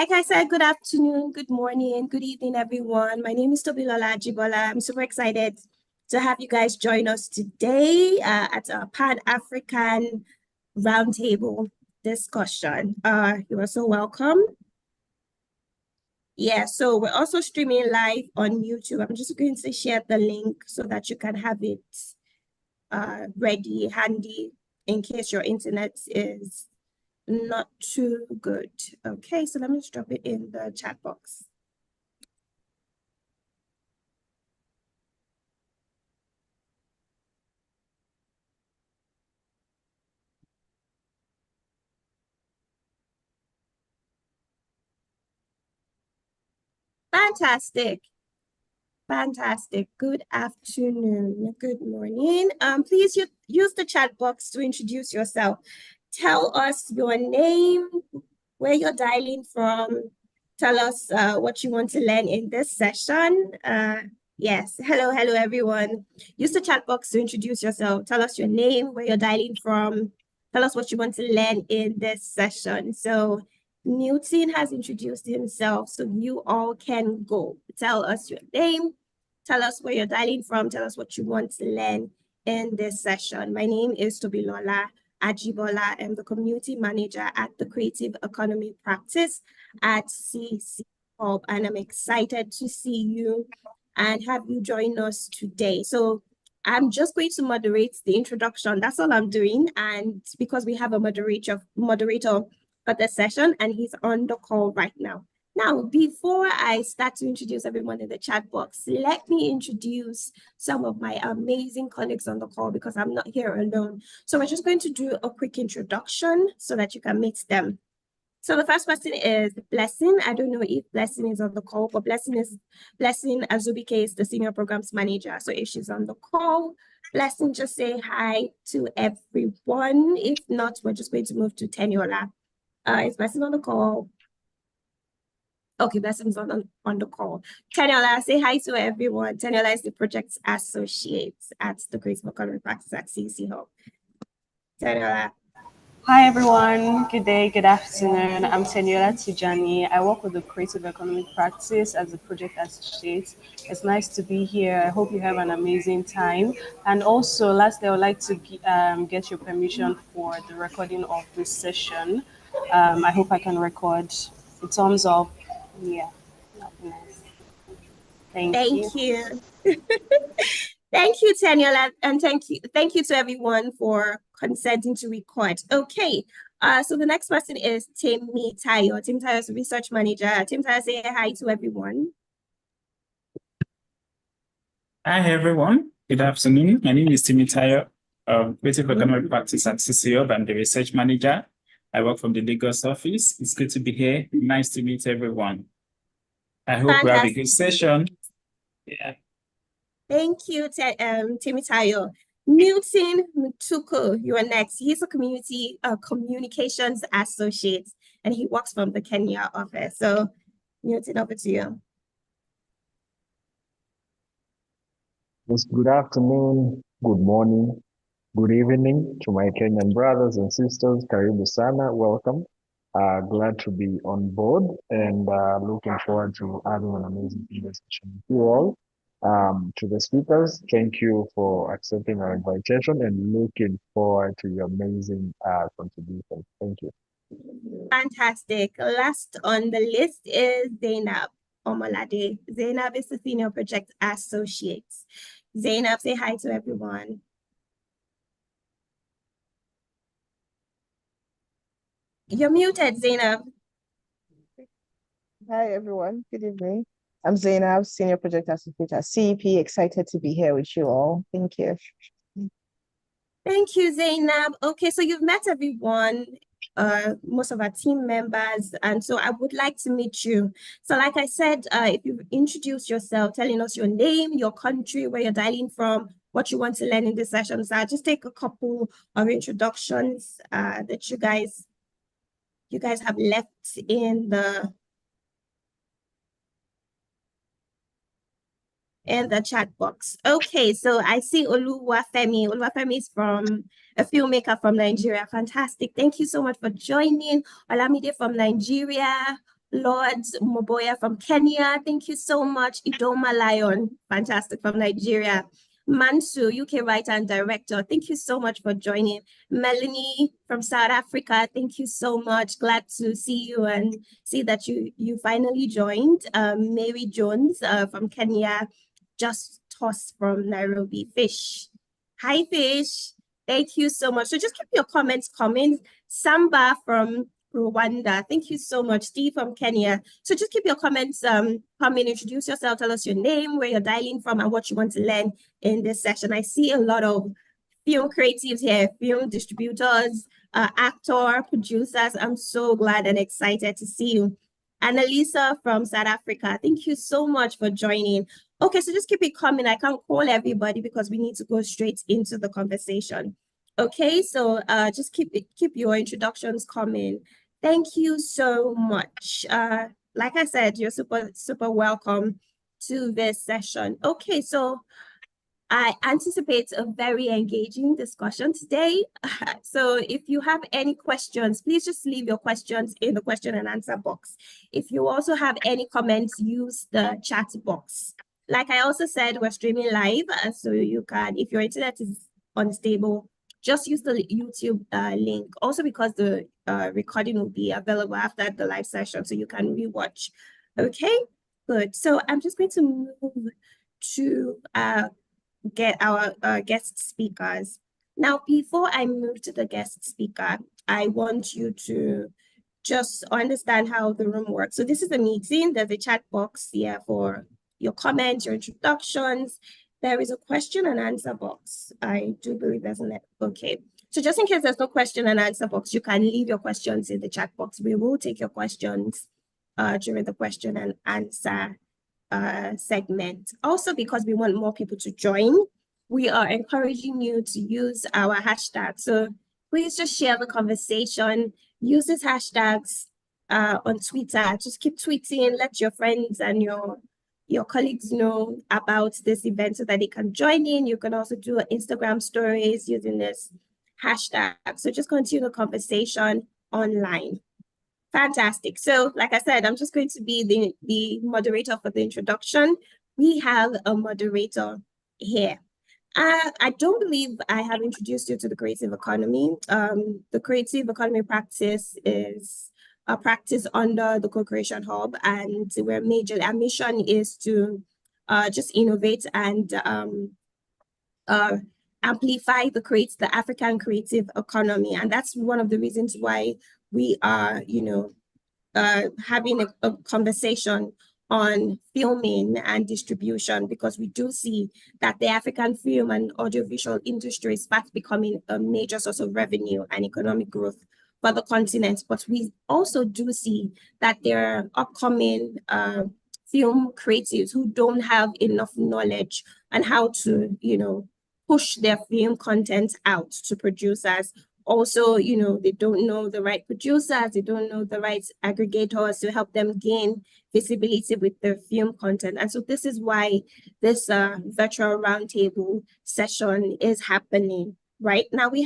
Like I said, good afternoon, good morning, good evening, everyone. My name is Tobilola Ajibola. I'm super excited to have you guys join us today at a Pan-African roundtable discussion. You are so welcome. Yeah, so we're also streaming live on YouTube. I'm just going to share the link so that you can have it ready, handy, in case your internet is not too good. Okay, so let me just drop it in the chat box. Fantastic. Fantastic. Good afternoon. Good morning. Please use the chat box to introduce yourself. Tell us your name, where you're dialing from. Tell us what you want to learn in this session. Yes. Hello, everyone. Use the chat box to introduce yourself. Tell us your name, where you're dialing from. Tell us what you want to learn in this session. So Newton has introduced himself, so you all can go. Tell us your name, tell us where you're dialing from, tell us what you want to learn in this session. My name is Tobilola Ajibola. I'm the community manager at the Creative Economy Practice at CC Hub, and I'm excited to see you and have you join us today. So I'm just going to moderate the introduction. That's all I'm doing. And because we have a moderator for the session, and he's on the call right now. Now, before I start to introduce everyone in the chat box, let me introduce some of my amazing colleagues on the call because I'm not here alone. So we're just going to do a quick introduction so that you can meet them. So the first person is Blessing. I don't know if Blessing is on the call, but Blessing Azubike is the senior programs manager. So if she's on the call, Blessing, just say hi to everyone. If not, we're just going to move to Teniola. Is Blessing on the call? Okay, Blessing's on the call. Teniola, say hi to everyone. Teniola is the project associate at the Creative Economy Practice at CC Hub. Teniola. Hi everyone, good day, good afternoon. I'm Teniola Tijani. I work with the Creative Economic Practice as a project associate. It's nice to be here. I hope you have an amazing time. And also, lastly, I would like to get your permission for the recording of this session. I hope I can record in terms of, yeah. Thank you. Thank you, Teniola, and thank you to everyone for consenting to record. Okay, so the next person is Temitayo. Temitayo is a research manager. Temitayo, say hi to everyone. Hi, everyone. Good afternoon. My name is Temitayo, Creative Economic Practice at CC Hub. I'm the research manager. I work from the Lagos office. It's good to be here. Nice to meet everyone. I hope we have a good session. Yeah. Thank you, Temitayo. Newton Mutuku, you are next. He's a community communications associate, and he works from the Kenya office. So, Newton, over to you. Yes, good afternoon, good morning, good evening to my Kenyan brothers and sisters. Karibu sana, welcome. Glad to be on board and looking forward to having an amazing conversation with you all. To the speakers, thank you for accepting our invitation and looking forward to your amazing contribution. Thank you. Fantastic. Last on the list is Zainab Omalade. Zainab is the senior project associate. Zainab, say hi to everyone. You're muted, Zainab. Hi, everyone. Good evening. I'm Zainab, Senior Project Associate at CEP. Excited to be here with you all. Thank you. Thank you, Zainab. Okay, so you've met everyone, most of our team members, and so I would like to meet you. So like I said, if you introduce yourself, telling us your name, your country, where you're dialing from, what you want to learn in this session. So I'll just take a couple of introductions that you guys have left in the chat box. Okay, so I see Oluwafemi. Oluwafemi is from a filmmaker from Nigeria. Fantastic. Thank you so much for joining. Olamide from Nigeria. Lord Moboya from Kenya, thank you so much. Idoma Lion, fantastic, from Nigeria. Mansu, UK writer and director, thank you so much for joining. Melanie from South Africa, thank you so much. Glad to see you and see that you finally joined. Mary Jones from Kenya, Just Toss from Nairobi. Fish, hi Fish, thank you so much. So just keep your comments coming. Samba from Rwanda, thank you so much. Steve from Kenya. So just keep your comments coming, introduce yourself, tell us your name, where you're dialing from, and what you want to learn in this session. I see a lot of film creatives here, film distributors, actor, producers. I'm so glad and excited to see you. Annalisa from South Africa, thank you so much for joining. Okay, so just keep it coming. I can't call everybody because we need to go straight into the conversation. Okay, so just keep your introductions coming. Thank you so much. Like I said, you're super welcome to this session. Okay, so I anticipate a very engaging discussion today. So if you have any questions, please just leave your questions in the question and answer box. If you also have any comments, use the chat box. Like I also said, we're streaming live, so you can, if your internet is unstable, just use the YouTube link. Also because the recording will be available after the live session, so you can rewatch. Okay, good. So I'm just going to move to get our guest speakers. Now, before I move to the guest speaker, I want you to just understand how the room works. So this is a meeting. There's a chat box here for your comments, your introductions. There is a question and answer box. I do believe there's an, okay. So just in case there's no question and answer box, you can leave your questions in the chat box. We will take your questions during the question and answer segment. Also, because we want more people to join, we are encouraging you to use our hashtag. So please just share the conversation, use these hashtags on Twitter. Just keep tweeting, let your friends and your colleagues know about this event so that they can join in. You can also do Instagram stories using this hashtag. So just continue the conversation online. Fantastic. So like I said, I'm just going to be the moderator for the introduction. We have a moderator here. I don't believe I have introduced you to the creative economy. The creative economy practice is a practice under the Co-Creation Hub, and our mission is to just innovate and amplify the African creative economy. And that's one of the reasons why we are, having a conversation on filming and distribution, because we do see that the African film and audiovisual industry is fast becoming a major source of revenue and economic growth for the continent. But we also do see that there are upcoming film creatives who don't have enough knowledge on how to, push their film content out to producers. Also, they don't know the right producers, they don't know the right aggregators to help them gain visibility with their film content. And so this is why this virtual roundtable session is happening. Right now, we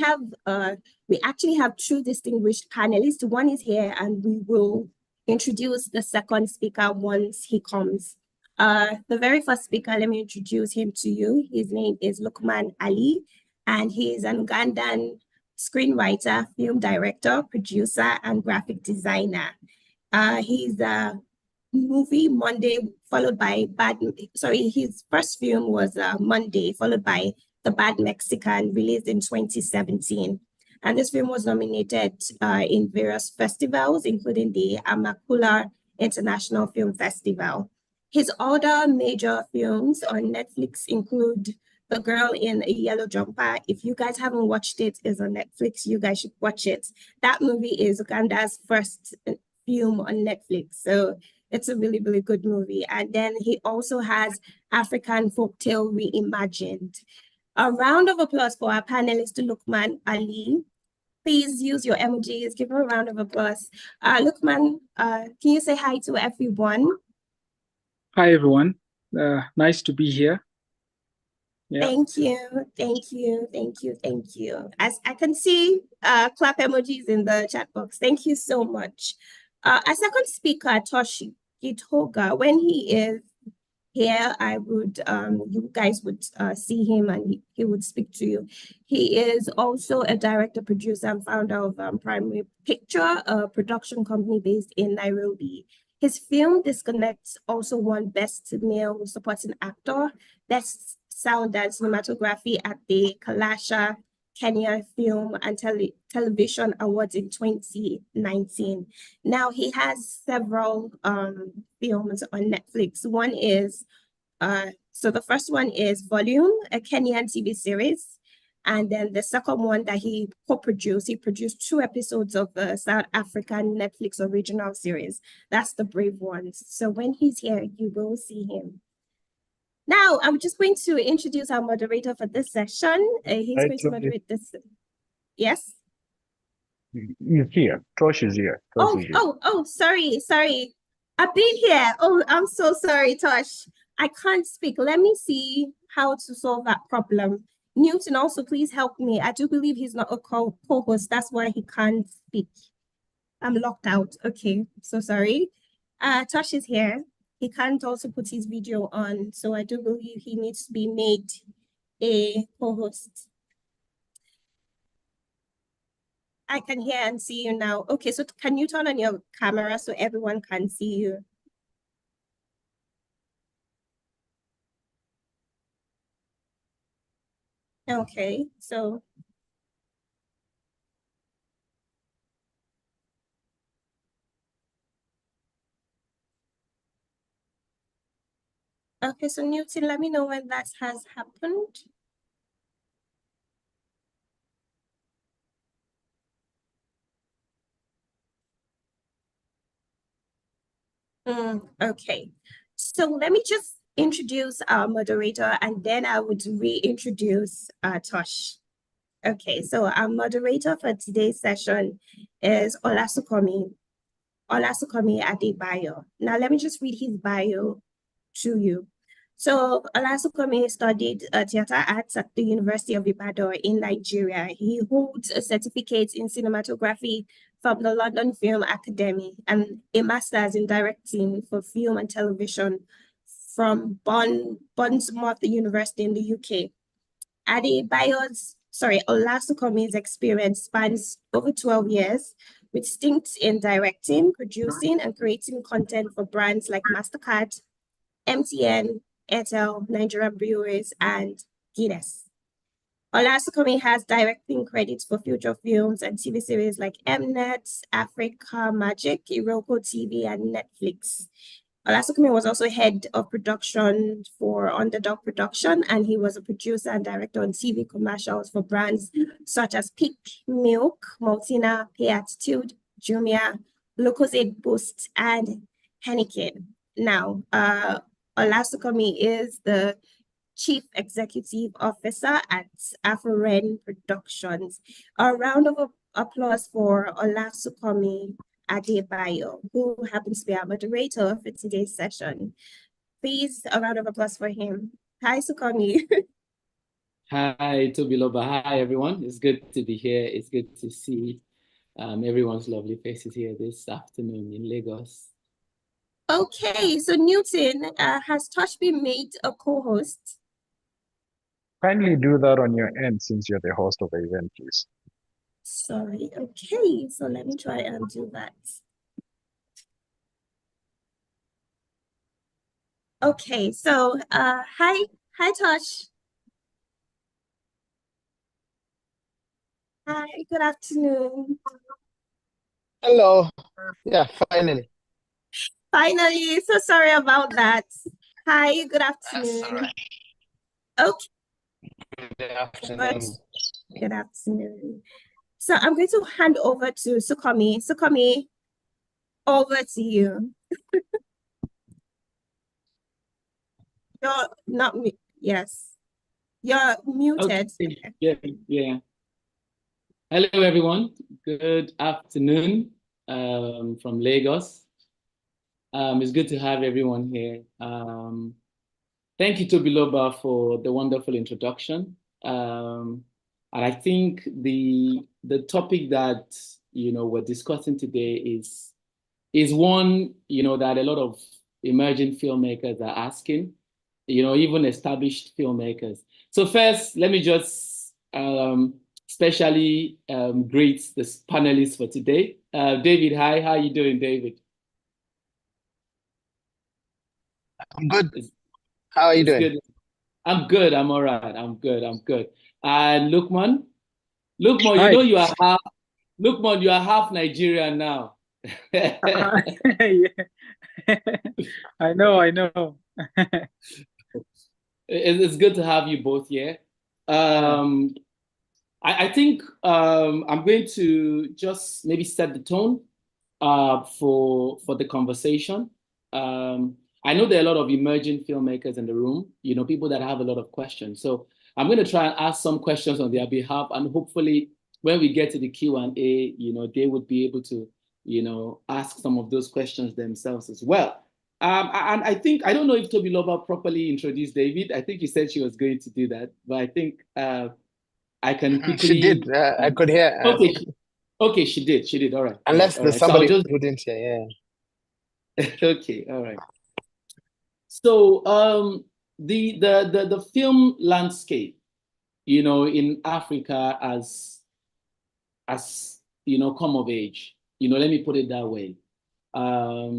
actually have two distinguished panelists. One is here, and we will introduce the second speaker once he comes. The very first speaker, let me introduce him to you. His name is Lukman Ali, and he is an Ugandan screenwriter, film director, producer, and graphic designer. He's a movie Monday, followed by his first film was Monday, followed by The Bad Mexican, released in 2017. And this film was nominated in various festivals, including the Amakula International Film Festival. His other major films on Netflix include The Girl in a Yellow Jumper. If you guys haven't watched it, it's on Netflix. You guys should watch it. That movie is Uganda's first film on Netflix. So it's a really, really good movie. And then he also has African Folktale Reimagined. A round of applause for our panelist, Lukman Ali. Please use your emojis. Give him a round of applause. Lukman, can you say hi to everyone? Hi, everyone. Nice to be here. Yeah. Thank you. As I can see, clap emojis in the chat box. Thank you so much. Our second speaker, Toshi Gitoga, when he is here, you guys would see him and he would speak to you. He is also a director, producer, and founder of Primary Picture, a production company based in Nairobi. His film Disconnect also won Best Male Supporting Actor, Best Sound and Cinematography at the Kalasha Kenya Film and Television Awards in 2019. Now he has several films on Netflix. One is so the first one is Volume, a Kenyan TV series. And then the second one that he produced 2 episodes of the South African Netflix original series. That's The Brave Ones. So when he's here, you will see him. Now, I'm just going to introduce our moderator for this session. He's going to moderate this. Yes? He's here. Tosh is here. Sorry. I've been here. Oh, I'm so sorry, Tosh. I can't speak. Let me see how to solve that problem. Newton, also, please help me. I do believe he's not a co-host. That's why he can't speak. I'm locked out. Okay, so sorry. Tosh is here. He can't also put his video on, so I do believe he needs to be made a co-host. I can hear and see you now. Okay, so can you turn on your camera so everyone can see you? Okay, so Newton, let me know when that has happened. Okay, so let me just introduce our moderator and then I would reintroduce Tosh. Okay, so our moderator for today's session is Olasukomi Adebayo. Now let me just read his bio to you. So Olasukomi studied theater arts at the University of Ibadan in Nigeria. He holds a certificate in cinematography from the London Film Academy and a master's in directing for film and television from Bournemouth University in the UK. Olasukomi's experience spans over 12 years with stints in directing, producing, and creating content for brands like MasterCard, MTN, Airtel, Nigerian Breweries, and Guinness. Olasukomi has directing credits for feature films and TV series like Mnet, Africa Magic, Iroko TV, and Netflix. Olasukomi was also head of production for Underdog Production, and he was a producer and director on TV commercials for brands such as Peak Milk, Maltina, Pay Attitude, Jumia, Lucozade Boost, and Heineken. Now, Olasukomi is the Chief Executive Officer at Afroren Productions. A round of applause for Olasukomi Adebayo, who happens to be our moderator for today's session. Please, a round of applause for him. Hi, Sukomi. Hi, Tobiloba. Hi, everyone. It's good to be here. It's good to see everyone's lovely faces here this afternoon in Lagos. Okay, so Newton, has Tosh been made a co-host? Kindly do that on your end since you're the host of the event, please. Sorry, okay, so let me try and do that. Okay, so hi Tosh. Hi, good afternoon. Hello. Yeah, finally. Finally, so sorry about that. Hi, good afternoon. That's all right. Okay. Good afternoon. Good afternoon. So I'm going to hand over to Sukomi. Sukomi, over to you. You're not me. Yes. You're muted. Okay. Yeah. Hello, everyone. Good afternoon from Lagos. It's good to have everyone here. Thank you, Tobiloba, for the wonderful introduction. And I think the topic that we're discussing today is is one, that a lot of emerging filmmakers are asking, even established filmmakers. So first, let me just specially greet the panelists for today. David, hi, how are you doing, David? I'm good. How are you doing? Good. I'm good. I'm all right. I'm good. And Lukman, Hi. you are half Nigerian now. Yeah. I know. It's good to have you both here. I think I'm going to just maybe set the tone for the conversation. I know there are a lot of emerging filmmakers in the room, people that have a lot of questions. So I'm going to try and ask some questions on their behalf, and hopefully when we get to the Q&A, they would be able to, ask some of those questions themselves as well. And I think, I don't know if Tobiloba properly introduced David. I think he said she was going to do that, but I think I can quickly. She did. I could hear. Okay, she did. All right. Unless all there's right. somebody So who didn't hear, yeah. Okay, all right. So the film landscape, in Africa as come of age, let me put it that way. There are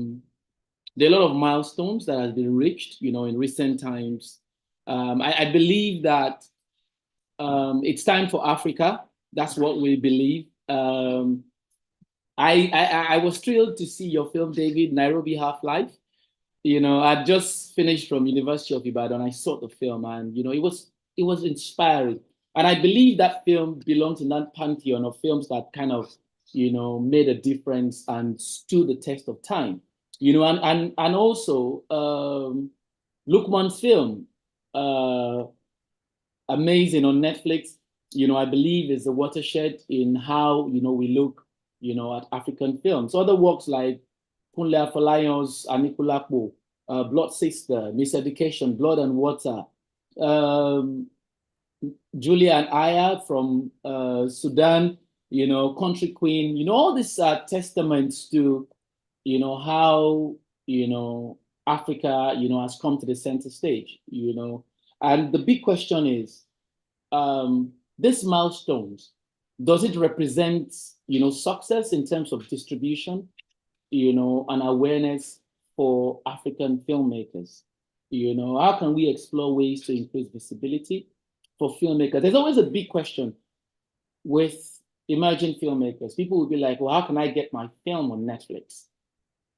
a lot of milestones that has been reached, in recent times. I believe that it's time for Africa. That's what we believe. I was thrilled to see your film, David, Nairobi Half-Life. I just finished from University of Ibadan. I saw the film, and it was inspiring. And I believe that film belongs in that pantheon of films that kind of made a difference and stood the test of time. And also Lukman's film, amazing, on Netflix. I believe is a watershed in how we look at African films. Other works like Kunle Afolayon's Anikulapo, Blood Sister, Miseducation, Blood and Water, Julia and Aya from Sudan, Country Queen, all these are testaments to, how, Africa, has come to the center stage, and the big question is, these milestones, does it represent, success in terms of distribution, and awareness for African filmmakers? How can we explore ways to increase visibility for filmmakers? There's always a big question with emerging filmmakers. People will be like, well, how can I get my film on Netflix?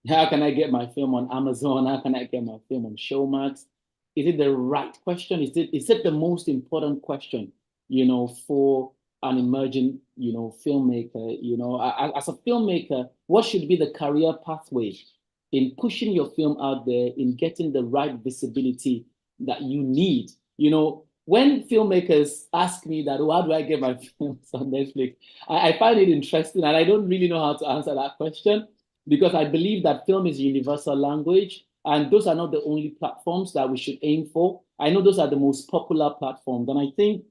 How can I get my film on Amazon? How can I get my film on Showmax? Is it the right question? Is it the most important question, for an emerging, filmmaker? As a filmmaker, what should be the career pathway in pushing your film out there, in getting the right visibility that you need? When filmmakers ask me that, oh, how do I get my films on Netflix? I find it interesting, and I don't really know how to answer that question, because I believe that film is a universal language, and those are not the only platforms that we should aim for. I know those are the most popular platforms, and I think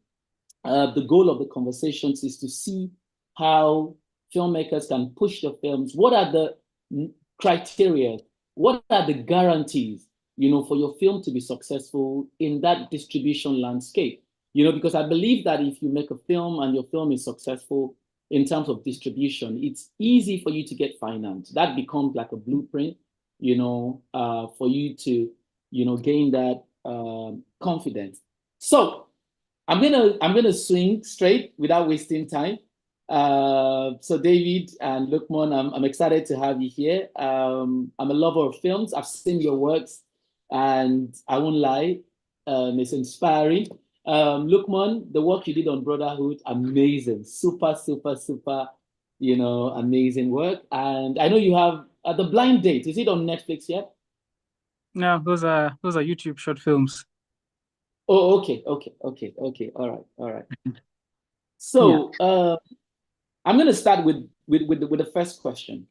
the goal of the conversations is to see how filmmakers can push their films. What are the criteria? What are the guarantees, for your film to be successful in that distribution landscape? Because I believe that if you make a film and your film is successful in terms of distribution, it's easy for you to get financed. That becomes like a blueprint, for you to, gain that confidence. So I'm gonna swing straight without wasting time. So David and Lukman, I'm excited to have you here. I'm a lover of films. I've seen your works, and I won't lie, it's inspiring. Lukman, the work you did on Brotherhood, amazing, super, amazing work. And I know you have The Blind Date. Is it on Netflix yet? No, those are YouTube short films. Oh, okay. All right. So I'm going to start with the first question.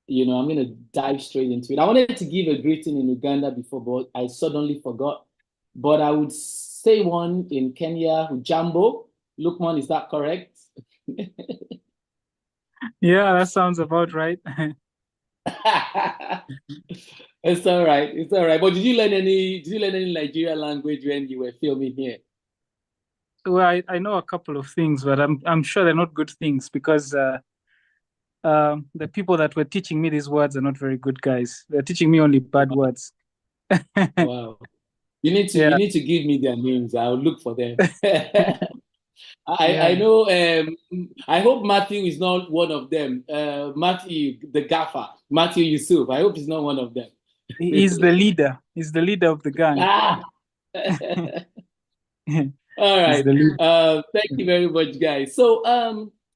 I'm going to dive straight into it. I wanted to give a greeting in Uganda before, but I suddenly forgot. But I would say one in Kenya, Hujambo. Lukman, is that correct? Yeah, that sounds about right. It's all right. It's all right. But did you learn any Nigerian language when you were filming here? Well, I know a couple of things, but I'm sure they're not good things because the people that were teaching me these words are not very good guys. They're teaching me only bad words. Wow. You need Yeah. to give me their names. I'll look for them. Yeah. I know. I hope Matthew is not one of them. Matthew, the gaffer, Matthew Yusuf. I hope he's not one of them. He's the leader. He's the leader of the gang. Ah. All right. Thank you very much, guys. So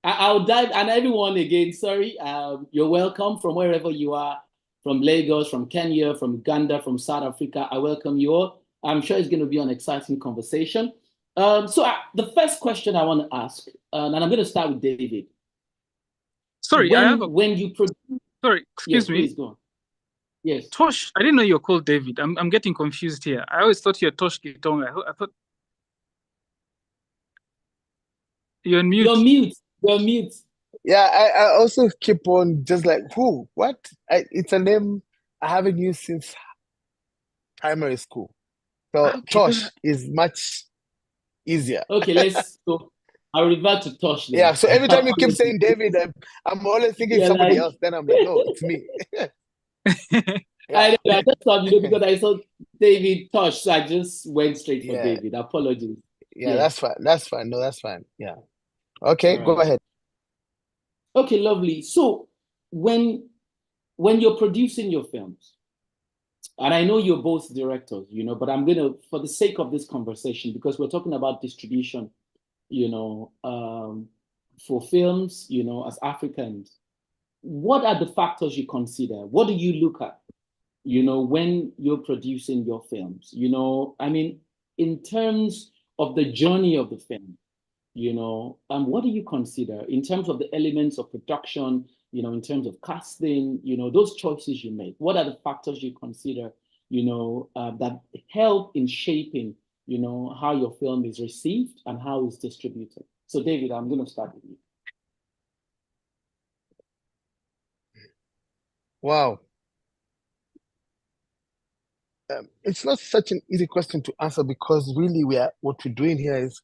I'll dive, and everyone again, sorry, you're welcome from wherever you are, from Lagos, from Kenya, from Uganda, from South Africa. I welcome you all. I'm sure it's going to be an exciting conversation. The first question I want to ask, and I'm going to start with David. Sorry, when you produce. Sorry, excuse me. Please go on. Yes. Tosh, I didn't know you're called David. I'm getting confused here. I always thought you're Tosh Gitonga. I thought you're on mute. You're mute. You're mute. Yeah, I also keep on just like, who? What? It's a name I haven't used since primary school. So Okay. Tosh is much easier. Okay, I'll revert to Tosh then. Yeah, so every time you keep saying David, I'm always thinking somebody else. Then I'm like, no, it's me. I just thought, because I saw David Tosh, so I just went straight for David. Apologies. Yeah, that's fine. That's fine. No, that's fine. Yeah. Okay, go ahead. Okay, lovely. So when you're producing your films, and I know you're both directors, but I'm gonna, for the sake of this conversation, because we're talking about distribution, for films, as Africans, what are the factors you consider? What do you look at, when you're producing your films? I mean, in terms of the journey of the film, what do you consider in terms of the elements of production, in terms of casting, those choices you make? What are the factors you consider, that help in shaping, how your film is received and how it's distributed? So, David, I'm going to start with you. Wow. It's not such an easy question to answer because really what we're doing here is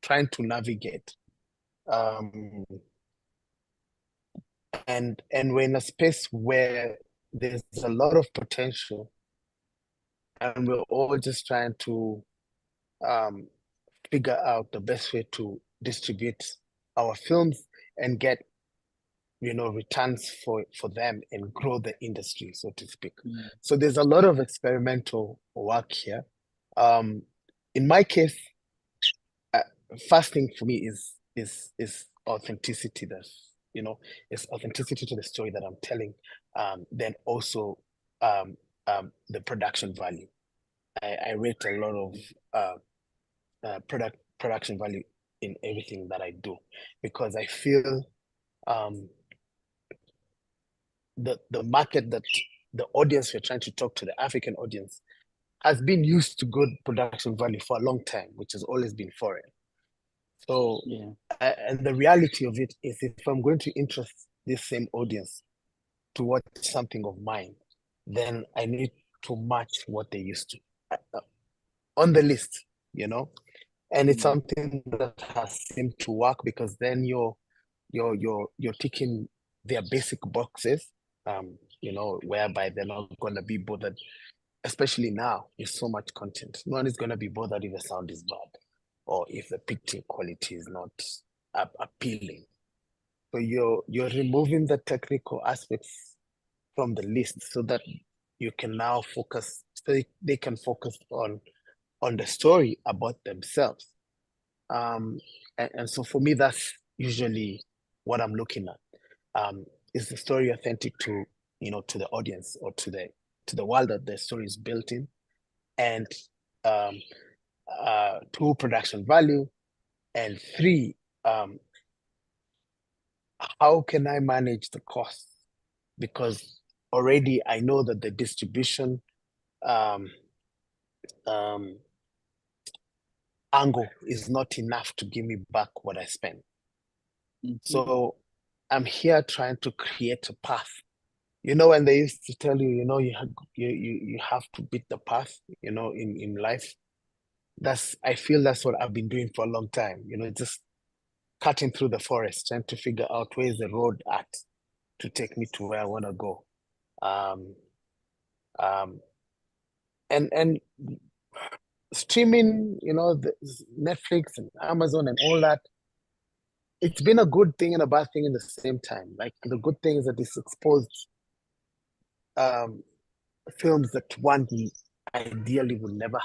trying to navigate. And we're in a space where there's a lot of potential and we're all just trying to figure out the best way to distribute our films and get returns for them and grow the industry, so to speak. So there's a lot of experimental work here. In my case, first thing for me is authenticity. It's authenticity to the story that I'm telling. Then also the production value. I rate a lot of production value in everything that I do because I feel the market, that the audience we're trying to talk to, the African audience, has been used to good production value for a long time, which has always been foreign. So, and the reality of it is, if I'm going to interest this same audience to watch something of mine, then I need to match what they used to on the list, and it's something that has seemed to work because then you're ticking their basic boxes, whereby they're not going to be bothered, especially now with so much content. No one is going to be bothered if the sound is bad or if the picture quality is not appealing. So you're removing the technical aspects from the list so that you can now focus, so they can focus on the story about themselves. And so for me, that's usually what I'm looking at. Is the story authentic to the audience or to the world that the story is built in? And 2, production value, and 3, how can I manage the cost? Because already I know that the distribution angle is not enough to give me back what I spent. So I'm here trying to create a path You know, when they used to tell you, you have to beat the path, in life. I feel that's what I've been doing for a long time, just cutting through the forest, trying to figure out where's the road at to take me to where I want to go. Um, um, and streaming, the Netflix and Amazon and all that, it's been a good thing and a bad thing in the same time. Like, the good thing is that it's exposed films that one ideally would never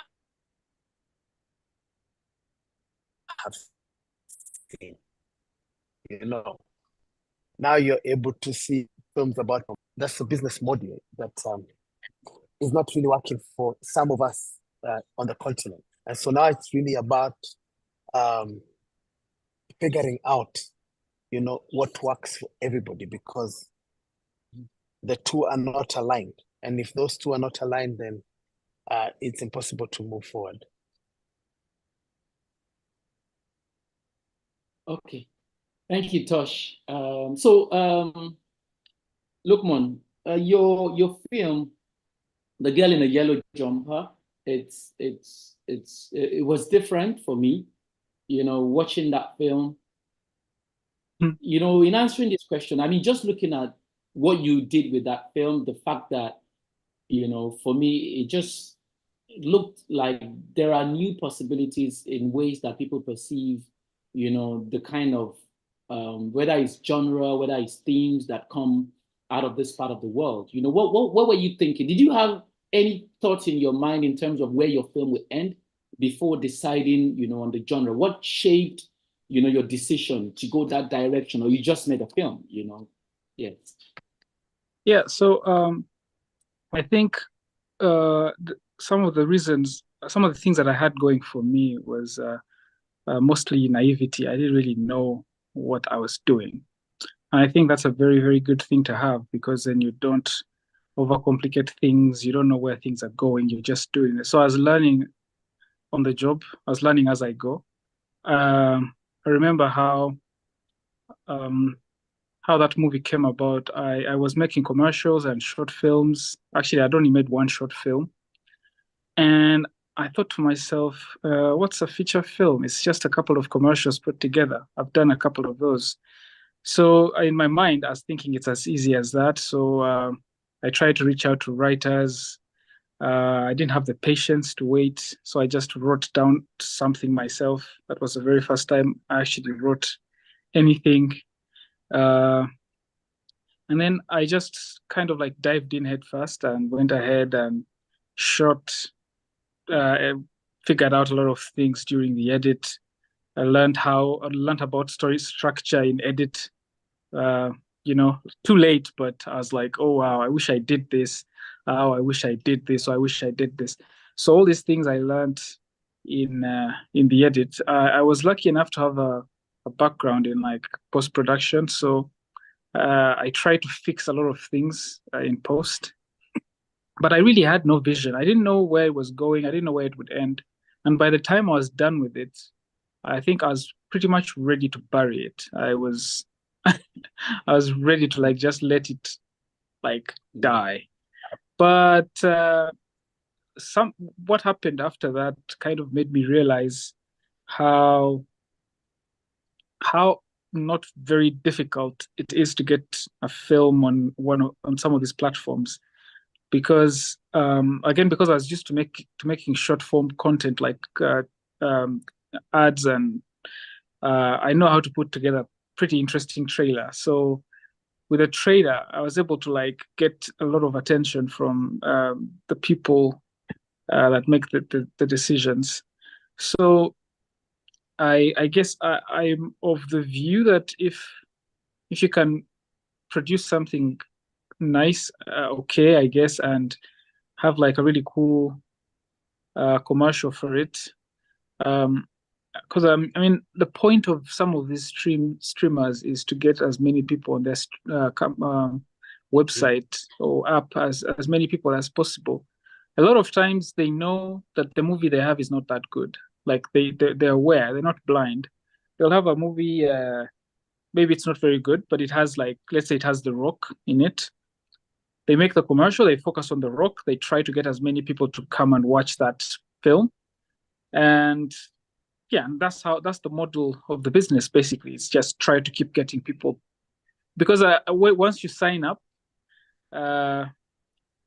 have seen. Now you're able to see films about that's a business model that is not really working for some of us on the continent. And so now it's really about figuring out, what works for everybody, because the two are not aligned. And if those two are not aligned, then it's impossible to move forward. Okay. Thank you, Tosh. So, Lukman, your film, The Girl in a Yellow Jumper, it was different for me, watching that film. In answering this question, I mean, just looking at what you did with that film, the fact that, for me, it just looked like there are new possibilities in ways that people perceive, the kind of, whether it's genre, whether it's themes that come out of this part of the world. What were you thinking? Did you have any thoughts in your mind in terms of where your film would end before deciding, on the genre? What shaped, your decision to go that direction, or you just made a film, Yes. Yeah, so I think some of the things that I had going for me was mostly naivety. I didn't really know what I was doing. And I think that's a very, very good thing to have, because then you don't overcomplicate things. You don't know where things are going. You're just doing it. So I was learning on the job. I was learning as I go. I remember how that movie came about. I was making commercials and short films. Actually, I'd only made one short film. And I thought to myself, what's a feature film? It's just a couple of commercials put together. I've done a couple of those. So in my mind, I was thinking it's as easy as that. So I tried to reach out to writers. I didn't have the patience to wait. So I just wrote down something myself. That was the very first time I actually wrote anything. And then I just kind of like dived in head first and went ahead and shot, figured out a lot of things during the edit. I learned about story structure in edit. Too late, but I was like, oh wow, I wish I did this. Oh, I wish I did this. I wish I did this. So all these things I learned in the edit. I was lucky enough to have a background in like post-production, so I tried to fix a lot of things in post, but I really had no vision. I didn't know where it was going. I didn't know where it would end. And by the time I was done with it, I think I was pretty much ready to bury it. I was ready to like just let it like die. But what happened after that kind of made me realize how not very difficult it is to get a film on some of these platforms, because because I was used to making short form content like ads, and I know how to put together a pretty interesting trailer. So with a trailer, I was able to like get a lot of attention from the people that make the decisions. So I guess I'm of the view that if you can produce something nice, okay, I guess, and have like a really cool commercial for it. Because I mean, the point of some of these streamers is to get as many people on their website or app as many people as possible. A lot of times they know that the movie they have is not that good. Like they're aware, they're not blind. They'll have a movie, maybe it's not very good, but it has like, let's say it has The Rock in it. they make the commercial, they focus on The Rock, they try to get as many people to come and watch that film. And yeah, and that's the model of the business, basically. It's just try to keep getting people, because once you sign up,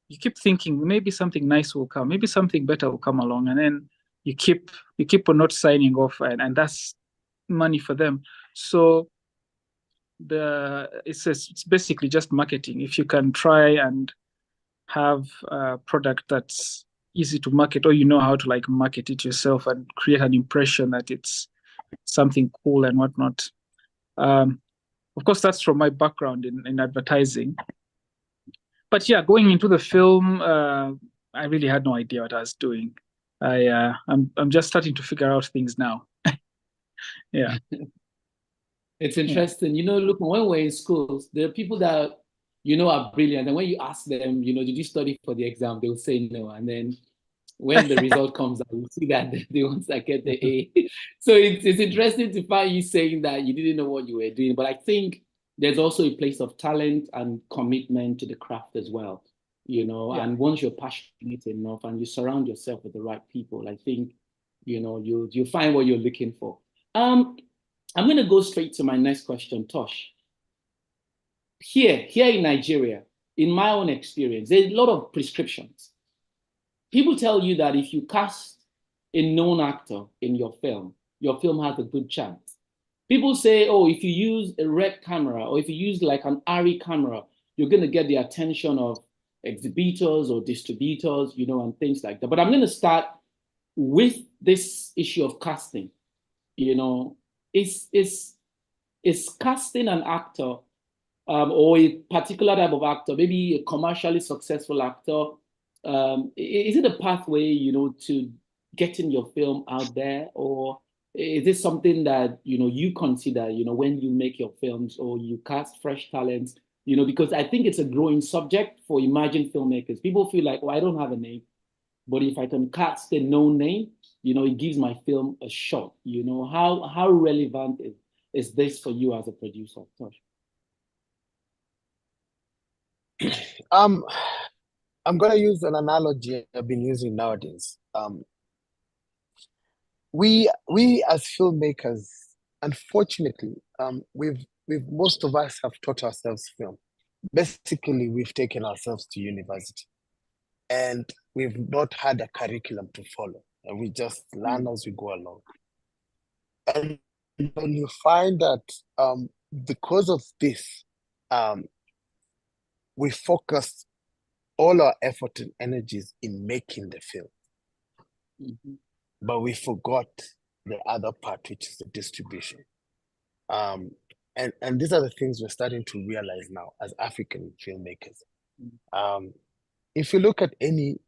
you keep thinking maybe something nice will come, maybe something better will come along, and then you keep on not signing off, and that's money for them. So it's basically just marketing. If you can try and have a product that's easy to market, or you know how to like market it yourself and create an impression that it's something cool and whatnot. Of course, that's from my background in advertising. But yeah, going into the film, I really had no idea what I was doing. I'm just starting to figure out things now. Yeah. It's interesting. You know, look, when we're in schools, there are people that, you know, are brilliant. And when you ask them, you know, did you study for the exam? They'll say no. And then when the result comes out, you see that they're the ones that get the A. So it's interesting to find you saying that you didn't know what you were doing. But I think there's also a place of talent and commitment to the craft as well, you know. Yeah. And once you're passionate enough and you surround yourself with the right people, I think, you know, you'll find what you're looking for. I'm going to go straight to my next question, Tosh. Here in Nigeria, in my own experience, there's a lot of prescriptions. People tell you that if you cast a known actor in your film has a good chance. People say, oh, if you use a red camera, or if you use like an ARRI camera, you're going to get the attention of exhibitors or distributors, you know, and things like that. But I'm going to start with this issue of casting. You know, is casting an actor or a particular type of actor, maybe a commercially successful actor, is it a pathway, you know, to getting your film out there? Or is this something that, you know, you consider, you know, when you make your films or you cast fresh talents, you know, because I think it's a growing subject for emerging filmmakers. People feel like, well, I don't have a name, but if I can cast a known name, you know, it gives my film a shot. You know, how relevant is this for you as a producer, Tosh? I'm gonna use an analogy I've been using nowadays. We as filmmakers, unfortunately, we've most of us have taught ourselves film. Basically, we've taken ourselves to university, and we've not had a curriculum to follow, and we just learn as we go along. And when you find that because of this, we focus all our effort and energies in making the film. Mm-hmm. But we forgot the other part, which is the distribution. And these are the things we're starting to realize now as African filmmakers. Mm-hmm. If you look at any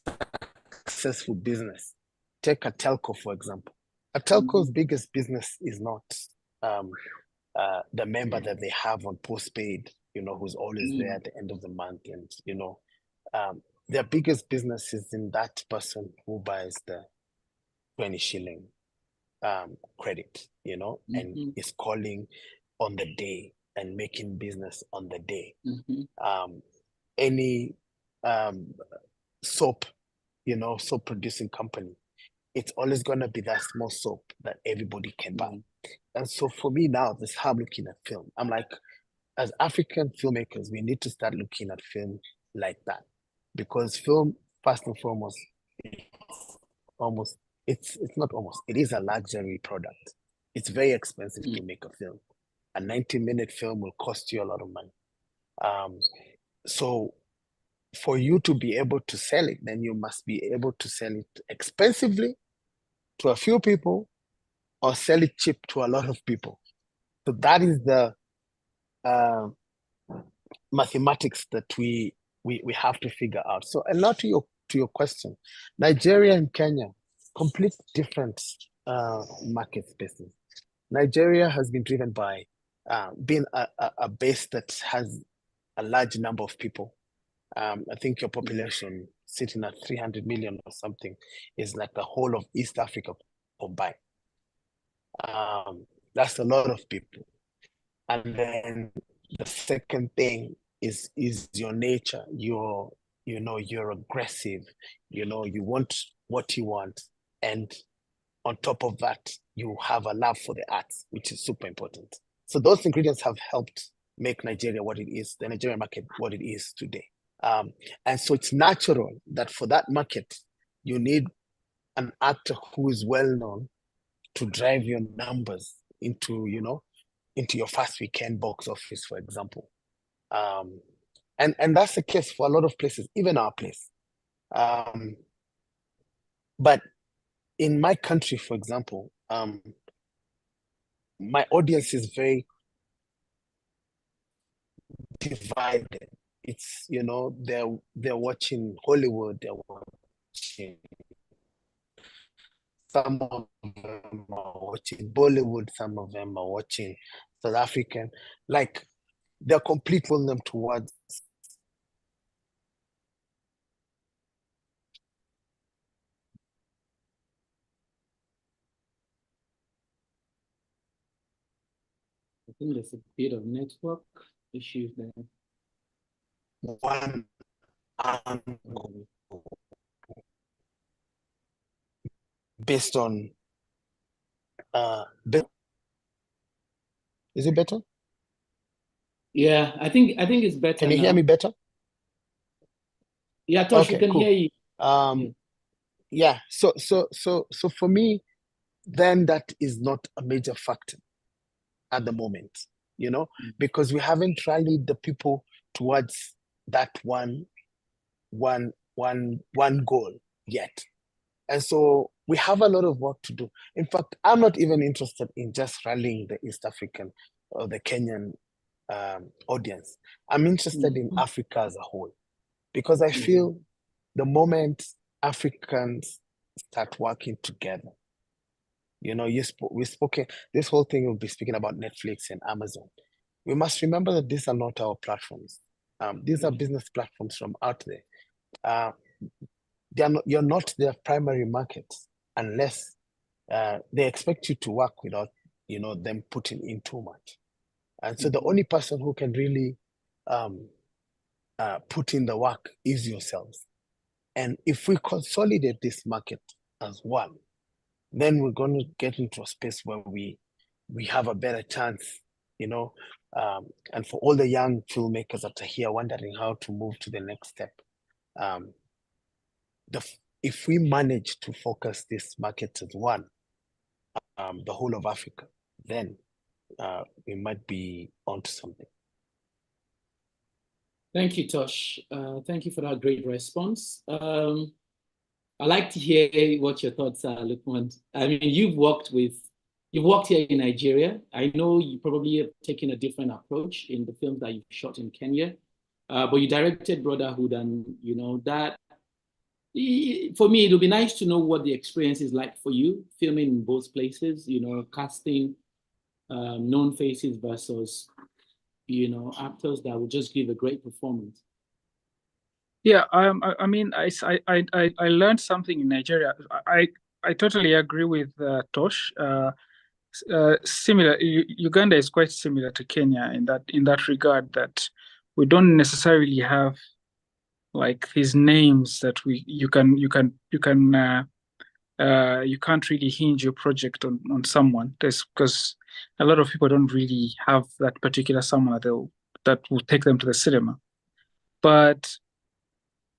successful business, take a telco, for example. A telco's biggest business is not the member that they have on postpaid, you know, who's always there at the end of the month. And, you know, their biggest business is in that person who buys the 20 shilling credit, you know, and is calling on the day and making business on the day. Any soap, you know, soap producing company, it's always going to be that small soap that everybody can buy. And so for me now, this is how I'm looking at film. I'm like, as African filmmakers, we need to start looking at film like that. Because film, first and foremost, it is a luxury product. It's very expensive to make a film. A 90-minute film will cost you a lot of money. So for you to be able to sell it, then you must be able to sell it expensively to a few people or sell it cheap to a lot of people. So that is the mathematics that we have to figure out. So, and now to your question, Nigeria and Kenya, complete different market spaces. Nigeria has been driven by being a base that has a large number of people. I think your population sitting at 300 million or something is like the whole of East Africa combined. That's a lot of people. And then The second thing is your nature. You're aggressive. You want what you want, and on top of that, you have a love for the arts, which is super important. So those ingredients have helped make Nigeria what it is, the Nigerian market what it is today. And so it's natural that for that market, you need an actor who is well known to drive your numbers into your first weekend box office, for example. And that's the case for a lot of places, even our place. But in my country, for example, my audience is very divided. It's, they're watching Hollywood, they're watching, some of them are watching Bollywood, some of them are watching South African. Like, they're complete pulling them towards I think there's a bit of network issues there. one angle based on is it better? Yeah, I think it's better. Can you hear me better? Yeah, Tosh, Okay, we can cool. hear you. Yeah. So for me, then that is not a major factor at the moment, because we haven't rallied the people towards that one goal yet. And so we have a lot of work to do. In fact, I'm not even interested in just rallying the East African or the Kenyan audience. I'm interested in Africa as a whole, because I feel the moment Africans start working together, we've spoken, this whole thing will be speaking about Netflix and Amazon. We must remember that these are not our platforms. These are business platforms from out there. You're not their primary market unless they expect you to work without, them putting in too much. And so the only person who can really put in the work is yourselves. And if we consolidate this market as one, then we're going to get into a space where we have a better chance, and for all the young filmmakers that are here wondering how to move to the next step, if we manage to focus this market as one, the whole of Africa, then we might be onto something. Thank you, Tosh. Thank you for that great response. I'd like to hear what your thoughts are, Lukman. I mean, you've worked here in Nigeria. I know you probably have taken a different approach in the films that you've shot in Kenya, but you directed Brotherhood, and that, for me, it'll be nice to know what the experience is like for you, filming in both places, casting known faces versus, actors that will just give a great performance. Yeah, I mean, I learned something in Nigeria. I totally agree with Tosh. Similar, Uganda is quite similar to Kenya in that regard, that we don't necessarily have like these names that you can't really hinge your project on someone. That's because a lot of people don't really have that particular someone that will take them to the cinema. But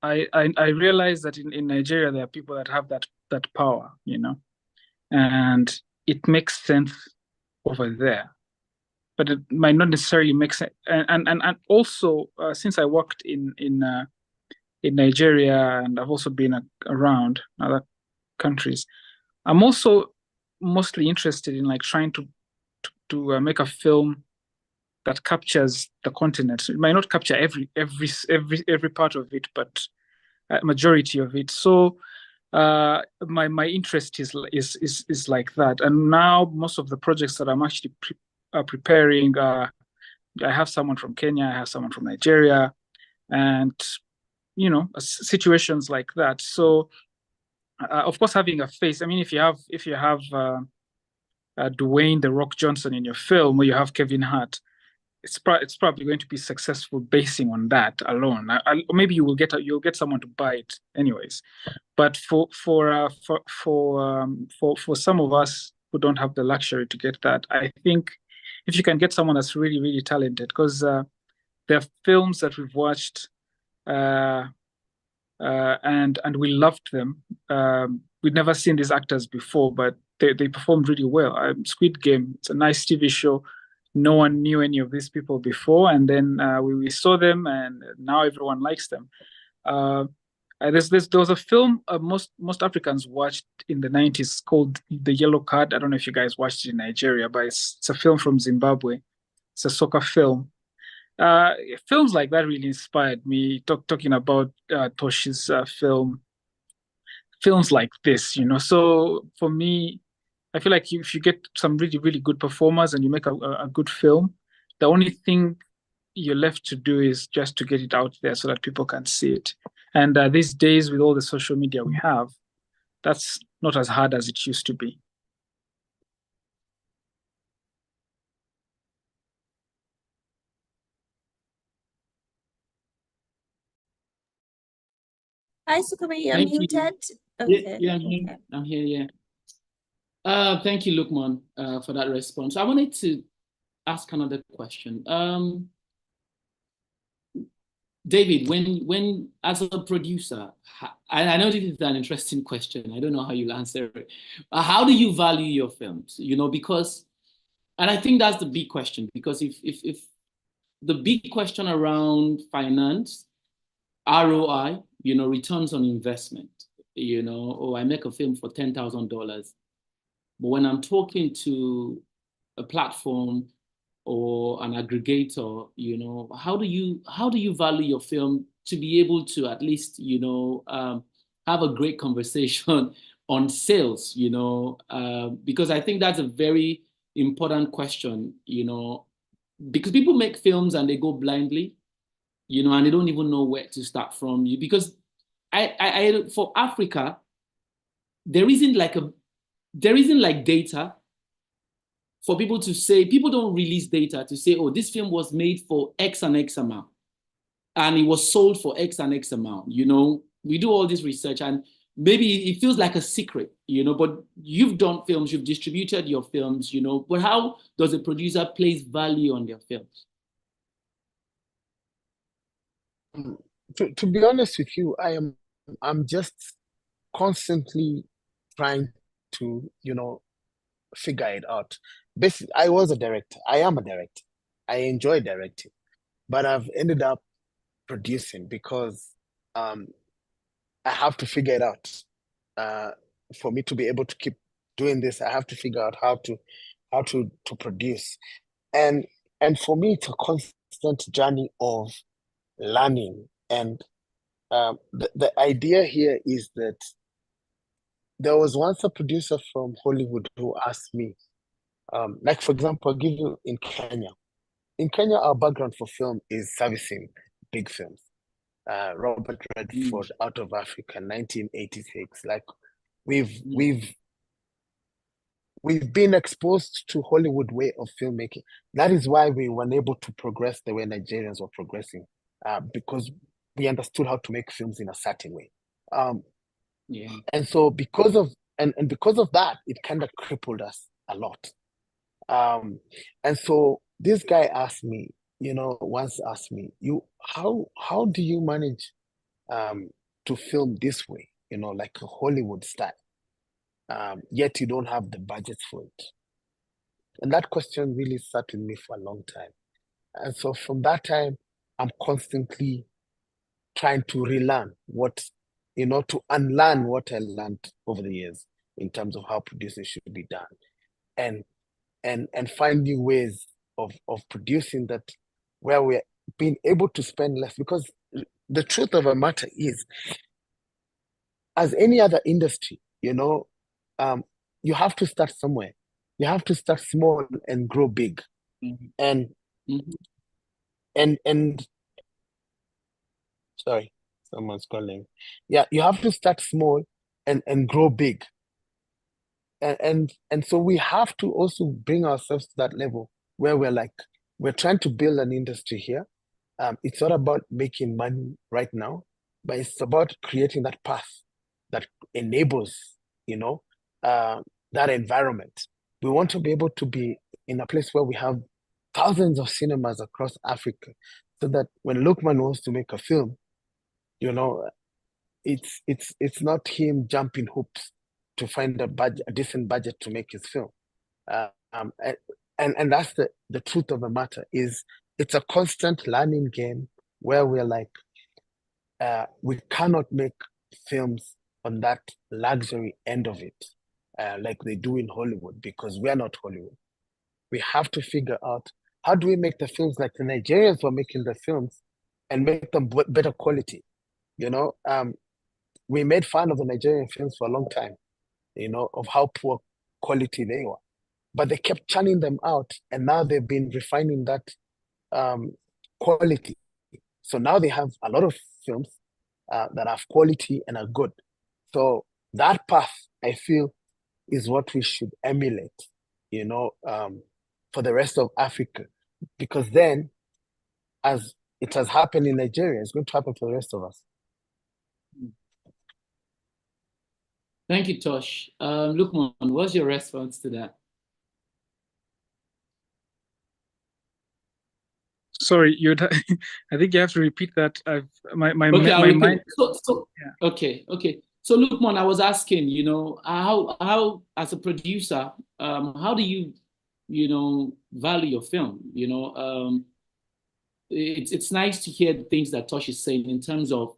I realize that in Nigeria there are people that have that power, and it makes sense over there, but it might not necessarily make sense. And also since I worked in Nigeria, and I've also been around other countries, I'm also mostly interested in like trying to make a film that captures the continent. It might not capture every part of it, but a majority of it. So my interest is like that. And now most of the projects that I'm actually preparing, I have someone from Kenya, I have someone from Nigeria, and situations like that. So of course, having a face. I mean, if you have Dwayne "The Rock" Johnson in your film, or you have Kevin Hart, it's probably going to be successful basing on that alone. Or maybe you'll get someone to buy it anyways. But for some of us who don't have the luxury to get that, I think if you can get someone that's really, really talented, because there are films that we've watched and we loved them. We'd never seen these actors before, but they performed really well. Squid Game, it's a nice TV show. No one knew any of these people before, and then we saw them, and now everyone likes them. There was a film most Africans watched in the 90s called The Yellow Card. I don't know if you guys watched it in Nigeria, but it's a film from Zimbabwe. It's a soccer film. Films like that really inspired me. Talking about Toshi's film, films like this, So for me, I feel like if you get some really, really good performers and you make a good film, the only thing you're left to do is just to get it out there so that people can see it. And these days, with all the social media we have, that's not as hard as it used to be. Hi, Sukuma, you're Thank you. muted. Yeah, Okay. I'm here. Okay. I'm here, yeah. Thank you, Lukman, for that response. I wanted to ask another question. David, when as a producer, I know this is an interesting question. I don't know how you'll answer it. How do you value your films? Because, and I think that's the big question, because if the big question around finance, ROI, returns on investment, I make a film for $10,000. But when I'm talking to a platform or an aggregator, how do you value your film to be able to at least, have a great conversation on sales, because I think that's a very important question, because people make films and they go blindly, and they don't even know where to start from. Because I for Africa, there isn't like data for people to say. People don't release data to say, oh, this film was made for X and X amount, and it was sold for X and X amount. We do all this research, and maybe it feels like a secret, but you've done films, you've distributed your films, but how does a producer place value on their films? To be honest with you, I'm just constantly trying to, figure it out. Basically, I was a director. I am a director. I enjoy directing, but I've ended up producing because I have to figure it out. For me to be able to keep doing this, I have to figure out how to produce. And for me, it's a constant journey of learning. And the idea here is that there was once a producer from Hollywood who asked me, like, for example, I'll give you in Kenya. In Kenya, our background for film is servicing big films. Robert Redford, Out of Africa, 1986. Like, we've been exposed to Hollywood way of filmmaking. That is why we were unable to progress the way Nigerians were progressing, because we understood how to make films in a certain way. And so because of that, it kind of crippled us a lot. And so this guy asked me, once asked me, how do you manage to film this way, like a Hollywood style, yet you don't have the budgets for it? And that question really sat with me for a long time. And so from that time, I'm constantly trying to relearn to unlearn what I learned over the years in terms of how producing should be done, and find new ways of producing that where we're being able to spend less. Because the truth of the matter is, as any other industry, you have to start somewhere. You have to start small and grow big. And sorry, someone's calling. Yeah, you have to start small and grow big. And so we have to also bring ourselves to that level where we're like, we're trying to build an industry here. It's not about making money right now, but it's about creating that path that enables, that environment. We want to be able to be in a place where we have thousands of cinemas across Africa, so that when Lukman wants to make a film, it's not him jumping hoops to find a decent budget to make his film. And that's the truth of the matter, is it's a constant learning game where we're like, we cannot make films on that luxury end of it, like they do in Hollywood, because we're not Hollywood. We have to figure out, how do we make the films like the Nigerians were making the films and make them better quality? We made fun of the Nigerian films for a long time, of how poor quality they were. But they kept churning them out, and now they've been refining that quality. So now they have a lot of films that have quality and are good. So that path, I feel, is what we should emulate, for the rest of Africa. Because then, as it has happened in Nigeria, it's going to happen for the rest of us. Thank you, Tosh. Lukman, what's your response to that? Sorry, I think you have to repeat that. My Okay, mind. Yeah. Okay. So Lukman, I was asking, how as a producer, how do you, value your film? It's nice to hear the things that Tosh is saying in terms of,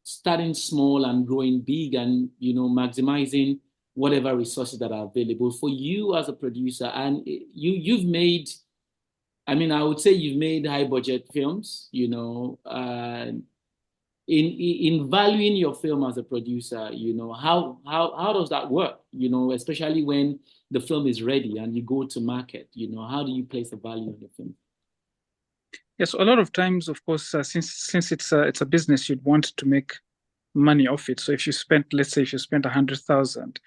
starting small and growing big, and maximizing whatever resources that are available for you as a producer. And you've made, I would say you've made high budget films, in valuing your film as a producer, how does that work? Especially when the film is ready and you go to market, how do you place the value on the film? Yes, a lot of times, of course, since it's a business, you'd want to make money off it. So if you spent, let's say, if you spent 100,000,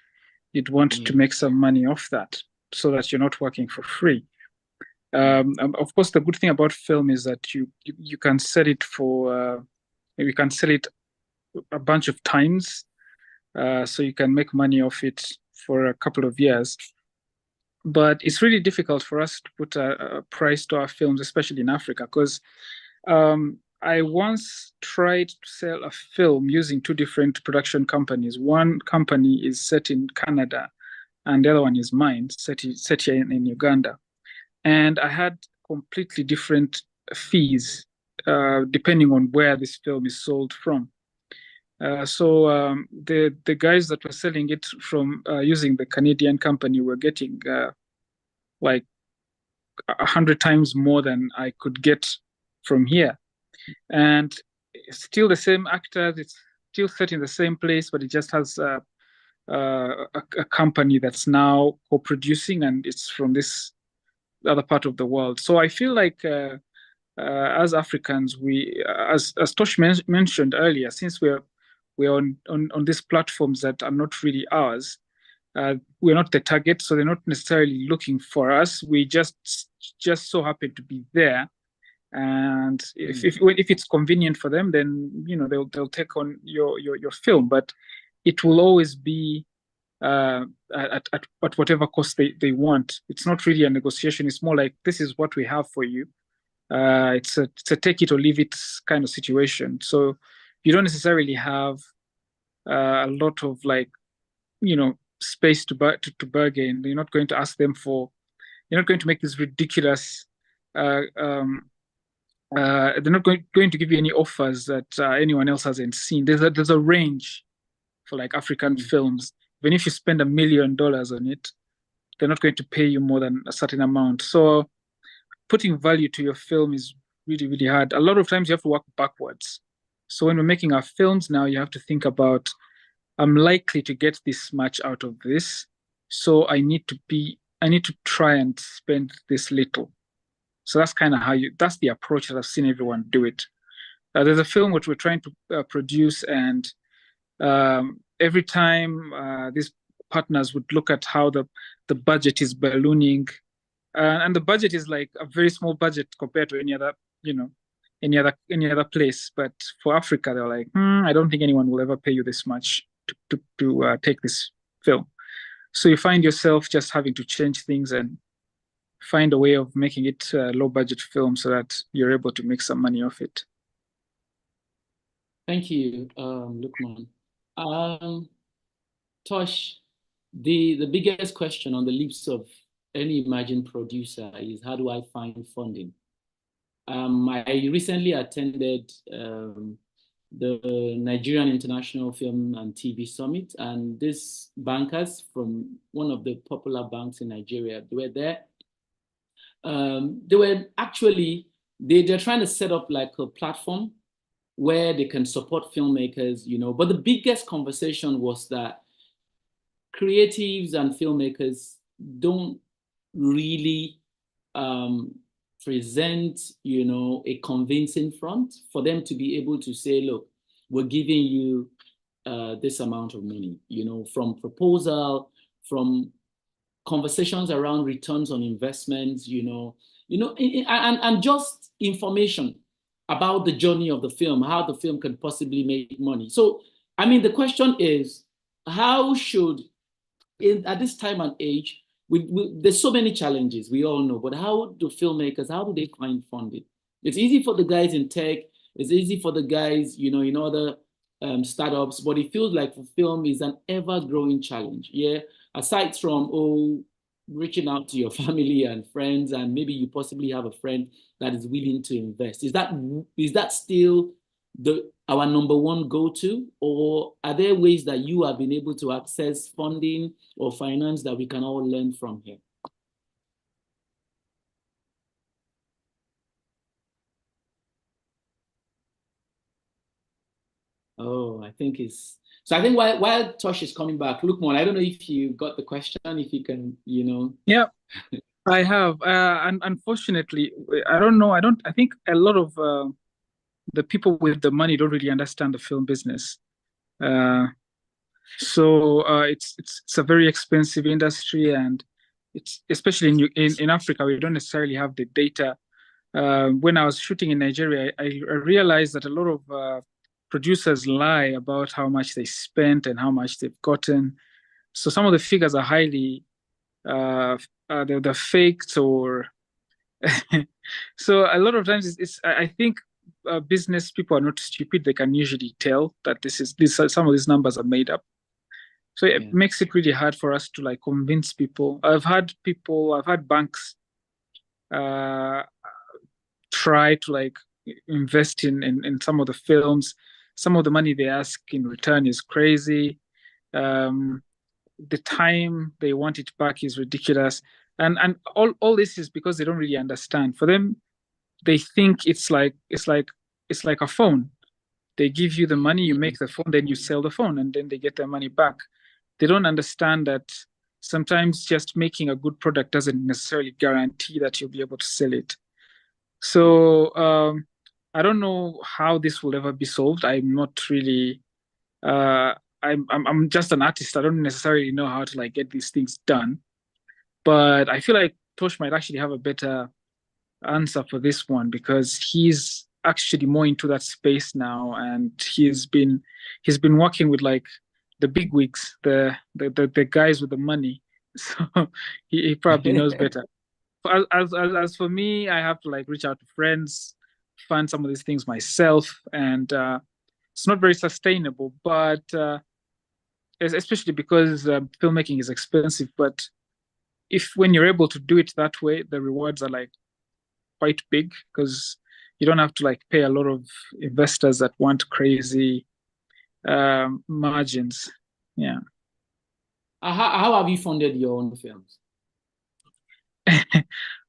you'd want to make some money off that, so that you're not working for free. Of course, the good thing about film is that you can sell it you can sell it a bunch of times, so you can make money off it for a couple of years. But it's really difficult for us to put a price to our films, especially in Africa, because I once tried to sell a film using two different production companies. One company is set in Canada, and the other one is mine, set here in Uganda. And I had completely different fees depending on where this film is sold from. So the guys that were selling it from using the Canadian company were getting like 100 times more than I could get from here. And it's still the same actors, it's still set in the same place, but it just has a company that's now co-producing, and it's from this other part of the world. So I feel like as Africans, we, as Tosh mentioned earlier, since we're on these platforms that are not really ours, we're not the target, so they're not necessarily looking for us. We just so happen to be there. And if it's convenient for them, then they'll take on your film, but it will always be at whatever cost they want. It's not really a negotiation. It's more like, this is what we have for you. It's a take it or leave it kind of situation. So you don't necessarily have a lot of space to bargain. You're not going to ask them for. You're not going to make this ridiculous. They're not going to give you any offers that anyone else hasn't seen. There's a range for like African films. Even if you spend $1 million on it, they're not going to pay you more than a certain amount. So putting value to your film is really, really hard. A lot of times you have to work backwards. So when we're making our films now, you have to think about, I'm likely to get this much out of this, so I need to try and spend this little. So that's kind of that's the approach that I've seen everyone do it. There's a film which we're trying to produce, and every time this partners would look at how the budget is ballooning, and the budget is like a very small budget compared to any other, any other place. But for Africa, they're like, I don't think anyone will ever pay you this much to take this film. So you find yourself just having to change things and find a way of making it a low budget film so that you're able to make some money off it. Thank you, Lukman. Tosh, the biggest question on the lips of any emerging producer is, how do I find funding? I recently attended the Nigerian International Film and TV Summit, and these bankers from one of the popular banks in Nigeria, they were there. They were actually, they're trying to set up like a platform where they can support filmmakers, but the biggest conversation was that creatives and filmmakers don't really present, a convincing front for them to be able to say, look, we're giving you this amount of money, from proposal, from conversations around returns on investments, and just information about the journey of the film, how the film can possibly make money. So, I mean, the question is, how should, at this time and age, there's so many challenges, we all know, but how do filmmakers, how do they find funding? It's easy for the guys in tech, it's easy for the guys, in other startups, but it feels like for film is an ever-growing challenge, yeah? Aside from, reaching out to your family and friends, and maybe you possibly have a friend that is willing to invest. Is that still our number one go-to, or are there ways that you have been able to access funding or finance that we can all learn from here? Oh, I think it's, so I think while Tosh is coming back, Lukman, I don't know if you got the question, if you can, Yeah, I have. And unfortunately, I don't know. I think a lot of the people with the money don't really understand the film business. So it's a very expensive industry, and it's especially in Africa, we don't necessarily have the data. When I was shooting in Nigeria, I realized that a lot of producers lie about how much they spent and how much they've gotten. So some of the figures are highly they're faked, or so a lot of times I think business people are not stupid. They can usually tell that some of these numbers are made up. So it makes it really hard for us to like convince people. I've had banks try to like invest in some of the films. Some of the money they ask in return is crazy. The time they want it back is ridiculous. And all this is because they don't really understand. For them, they think it's like a phone. They give you the money, you make the phone, then you sell the phone, and then they get their money back. They don't understand that sometimes just making a good product doesn't necessarily guarantee that you'll be able to sell it. So I don't know how this will ever be solved. I'm not really. I'm just an artist. I don't necessarily know how to like get these things done. But I feel like Tosh might actually have a better answer for this one, because he's actually more into that space now, and he's been working with like the big wigs, the guys with the money. So he probably knows better. As for me, I have to like reach out to friends, fund some of these things myself, and it's not very sustainable. But especially because filmmaking is expensive. But when you're able to do it that way, the rewards are like quite big, because you don't have to like pay a lot of investors that want crazy margins. Yeah. How have you funded your own films?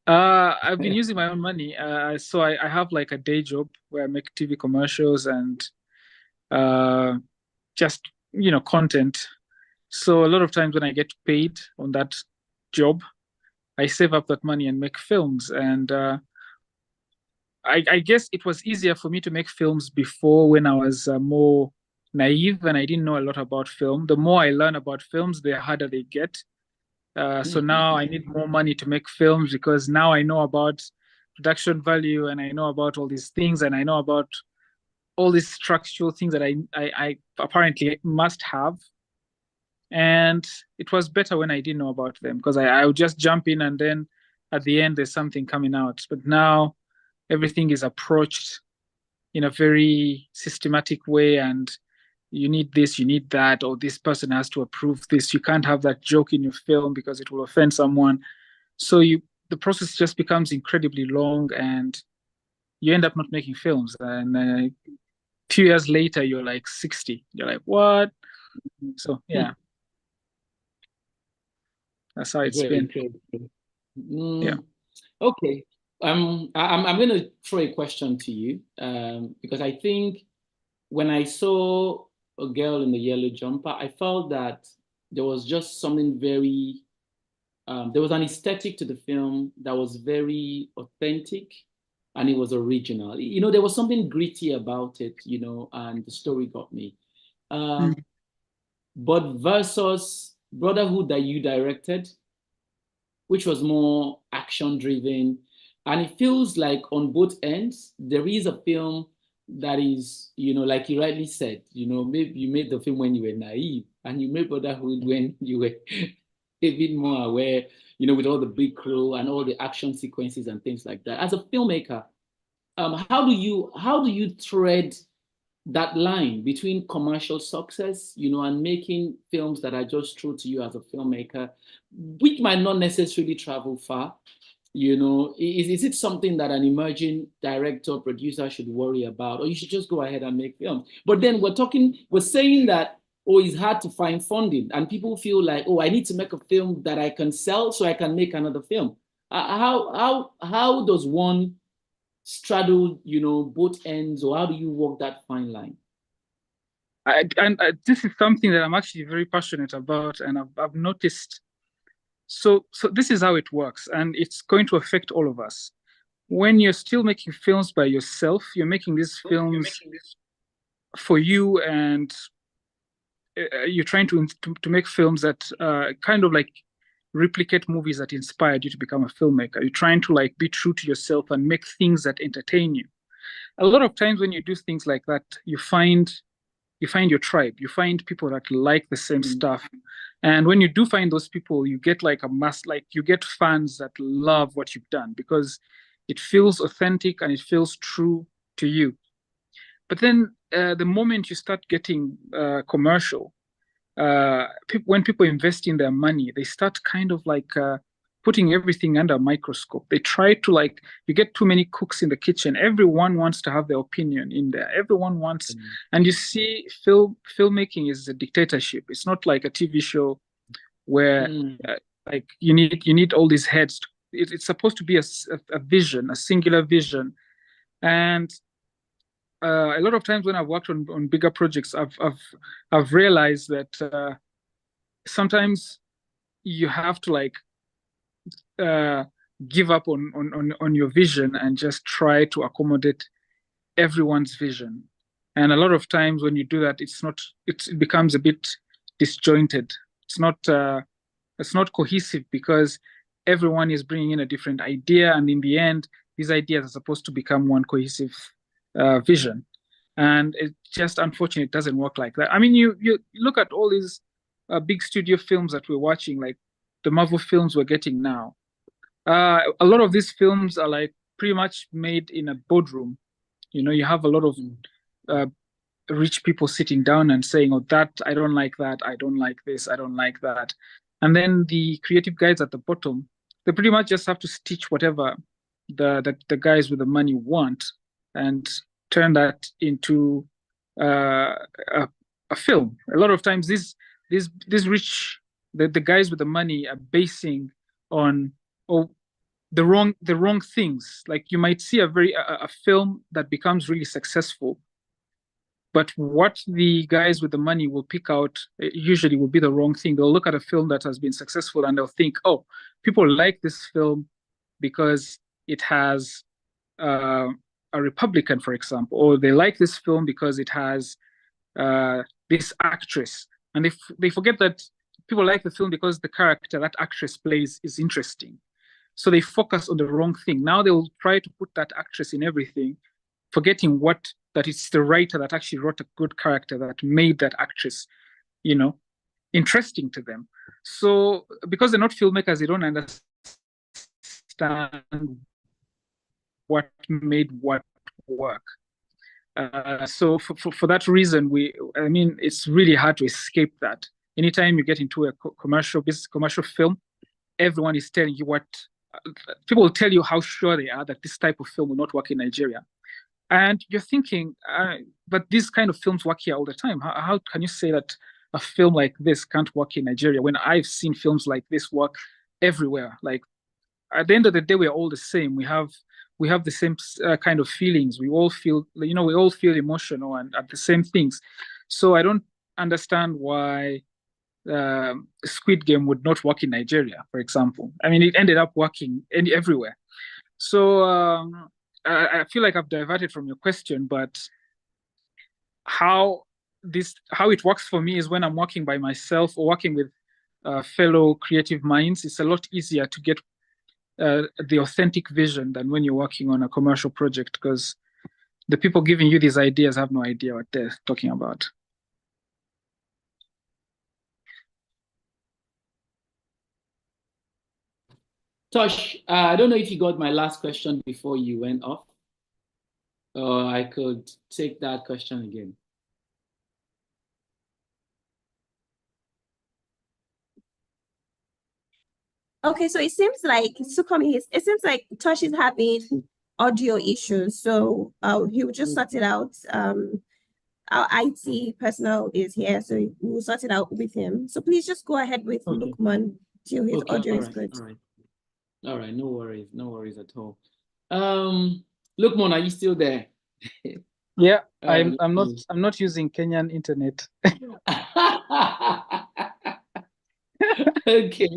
I've been using my own money. So I have like a day job where I make TV commercials and just content. So a lot of times when I get paid on that job, I save up that money and make films. And I guess it was easier for me to make films before, when I was more naive and I didn't know a lot about film. The more I learn about films, the harder they get. So now I need more money to make films because now I know about production value and I know about all these things and I know about all these structural things that I apparently must have. And it was better when I didn't know about them because I would just jump in and then at the end there's something coming out. But now everything is approached in a very systematic way, and you need this, you need that, or this person has to approve this. You can't have that joke in your film because it will offend someone. So the process just becomes incredibly long and you end up not making films. And 2 years later, you're like 60. You're like, what? So yeah, that's how it's been. Yeah. Okay. I'm going to throw a question to you because I think when I saw A Girl in the Yellow Jumper, I felt that there was just something very, there was an aesthetic to the film that was very authentic and it was original. You know, there was something gritty about it, you know, and the story got me. But versus Brotherhood that you directed, which was more action driven, and it feels like on both ends, there is a film that is, you know, like you rightly said, you know, maybe you made the film when you were naive and you made Brotherhood when you were a bit more aware, you know, with all the big crew and all the action sequences and things like that. As a filmmaker, how do you thread that line between commercial success, you know, and making films that are just true to you as a filmmaker, which might not necessarily travel far? You know, is it something that an emerging director, producer should worry about, or you should just go ahead and make films? But then we're saying that, oh, it's hard to find funding, and people feel like, oh, I need to make a film that I can sell so I can make another film. How does one straddle, you know, both ends, or how do you walk that fine line? This is something that I'm actually very passionate about, and I've noticed. So this is how it works, and it's going to affect all of us. When you're still making films by yourself, you're making these films for you, and you're trying to make films that kind of like replicate movies that inspired you to become a filmmaker. You're trying to like be true to yourself and make things that entertain you. A lot of times when you do things like that, you find your tribe, you find people that like the same stuff. And when you do find those people, you get like you get fans that love what you've done because it feels authentic and it feels true to you. But then the moment you start getting commercial, when people invest in their money, they start kind of like putting everything under a microscope. They try to like, you get too many cooks in the kitchen. Everyone wants to have their opinion in there. Everyone wants, and you see filmmaking is a dictatorship. It's not like a TV show where like you need all these heads. It's supposed to be a vision, a singular vision. And a lot of times when I've worked on bigger projects, I've realized that sometimes you have to like give up on your vision and just try to accommodate everyone's vision. And a lot of times when you do that, it becomes a bit disjointed. It's not cohesive because everyone is bringing in a different idea, and in the end, these ideas are supposed to become one cohesive vision. And it just, unfortunately, it doesn't work like that. I mean, you look at all these big studio films that we're watching, like the Marvel films we're getting now. A lot of these films are like pretty much made in a boardroom. You know, you have a lot of rich people sitting down and saying, oh, that, I don't like that, I don't like this, I don't like that. And then the creative guys at the bottom, they pretty much just have to stitch whatever the guys with the money want and turn that into a film. A lot of times these rich, the guys with the money are basing on the wrong things. Like you might see a film that becomes really successful, but what the guys with the money will pick out usually will be the wrong thing. They'll look at a film that has been successful and they'll think, oh, people like this film because it has a Republican, for example, or they like this film because it has this actress, and they forget that people like the film because the character that actress plays is interesting. So they focus on the wrong thing. Now they will try to put that actress in everything, forgetting that it's the writer that actually wrote a good character that made that actress, interesting to them. So because they're not filmmakers, they don't understand what made what work. So for that reason, it's really hard to escape that. Anytime you get into a commercial film, everyone is telling you people will tell you how sure they are that this type of film will not work in Nigeria. And you're thinking, but these kind of films work here all the time. How can you say that a film like this can't work in Nigeria when I've seen films like this work everywhere? Like, at the end of the day, we are all the same. We have the same kind of feelings. We all feel emotional and at the same things. So I don't understand why Squid Game would not work in Nigeria, for example. I mean, it ended up working everywhere. So I feel like I've diverted from your question, but how it works for me is when I'm working by myself or working with fellow creative minds. It's a lot easier to get the authentic vision than when you're working on a commercial project, because the people giving you these ideas have no idea what they're talking about. Tosh, I don't know if you got my last question before you went off. I could take that question again. Okay, so it seems like Tosh is having audio issues, so he will just sort it out. Our IT personnel is here, so we will sort it out with him. So please just go ahead with Lukman till his audio is good. All right, no worries at all. Lukman, are you still there? Yeah, I'm not using Kenyan internet. Okay.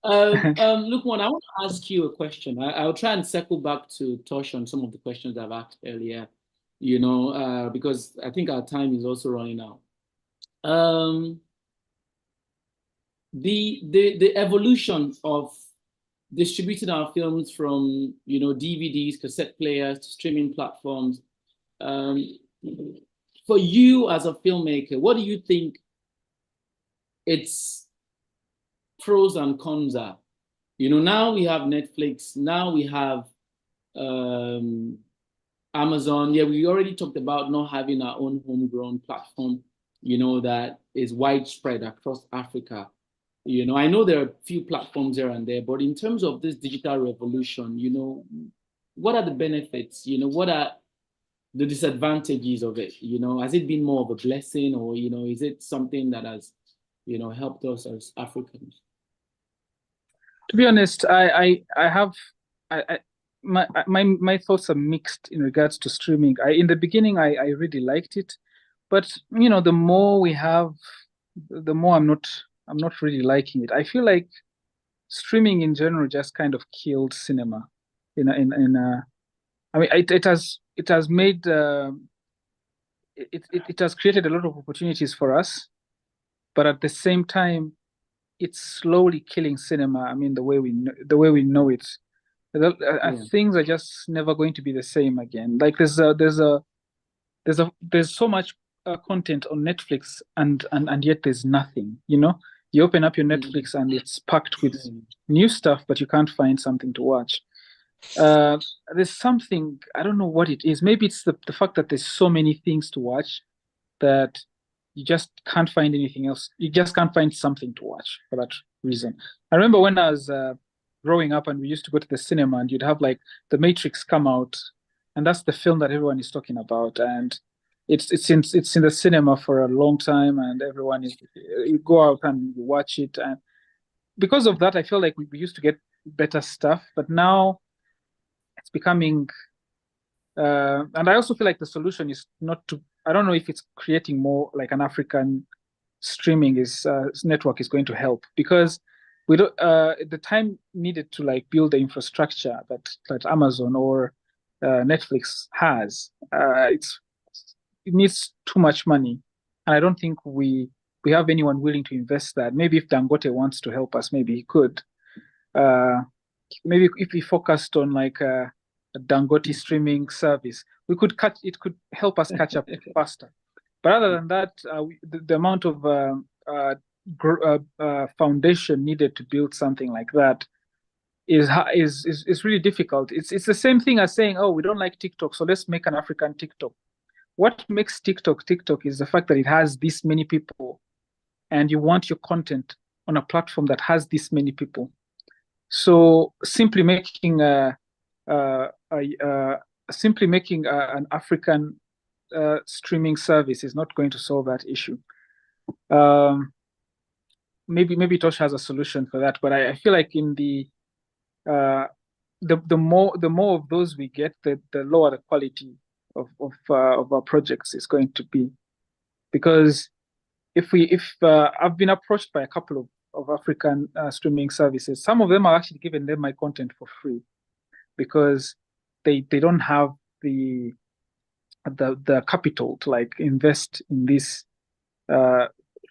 Lukman, I want to ask you a question. I'll try and circle back to Tosh on some of the questions I've asked earlier, because I think our time is also running out. The evolution of distributing our films from DVDs, cassette players to streaming platforms. For you as a filmmaker, what do you think its pros and cons are? Now we have Netflix, now we have Amazon. Yeah, we already talked about not having our own homegrown platform, that is widespread across Africa. I know there are a few platforms here and there, but in terms of this digital revolution, what are the benefits? What are the disadvantages of it? Has it been more of a blessing, or is it something that has helped us as Africans? To be honest, my thoughts are mixed in regards to streaming. In the beginning, I really liked it, but the more we have, the more I'm not really liking it. I feel like streaming in general just kind of killed cinema. It has made it has created a lot of opportunities for us, but at the same time, it's slowly killing cinema. I mean, the way we know it. Things are just never going to be the same again. Like there's so much content on Netflix, and yet there's nothing. You open up your Netflix and it's packed with new stuff, but you can't find something to watch. There's something, I don't know what it is. Maybe it's the fact that there's so many things to watch that you just can't find anything else. You just can't find something to watch for that reason. I remember when I was growing up and we used to go to the cinema and you'd have like The Matrix come out, and that's the film that everyone is talking about. And it's in the cinema for a long time, and you go out and you watch it. And because of that, I feel like we used to get better stuff, but now it's becoming, and I also feel like the solution is not to, I don't know if it's creating more like an African streaming network is going to help, because we don't, the time needed to like build the infrastructure that Amazon or Netflix has, it's it needs too much money, and I don't think we have anyone willing to invest that. Maybe if Dangote wants to help us, maybe he could. Maybe if we focused on like a Dangote streaming service, it could help us catch up faster. But other than that, the amount of foundation needed to build something like that is really difficult. It's the same thing as saying, oh, we don't like TikTok, so let's make an African TikTok. What makes TikTok is the fact that it has this many people, and you want your content on a platform that has this many people. So simply making an African streaming service is not going to solve that issue. Maybe Tosh has a solution for that, but I feel like in the more of those we get, the lower the quality of our projects is going to be. Because if I've been approached by a couple of African streaming services, some of them are actually giving them my content for free because they don't have the capital to like invest in these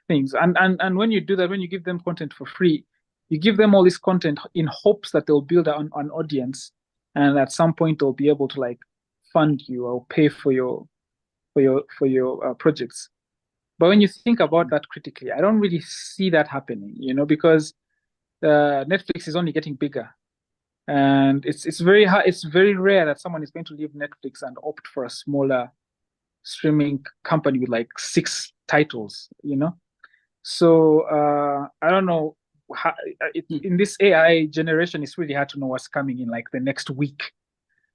things. And when you do that, when you give them content for free, you give them all this content in hopes that they'll build an audience, and at some point they'll be able to like fund you or pay for your projects. But when you think about that critically, I don't really see that happening, because Netflix is only getting bigger, and it's very hard. It's very rare that someone is going to leave Netflix and opt for a smaller streaming company with like 6 titles, So I don't know. In this AI generation, it's really hard to know what's coming in like the next week,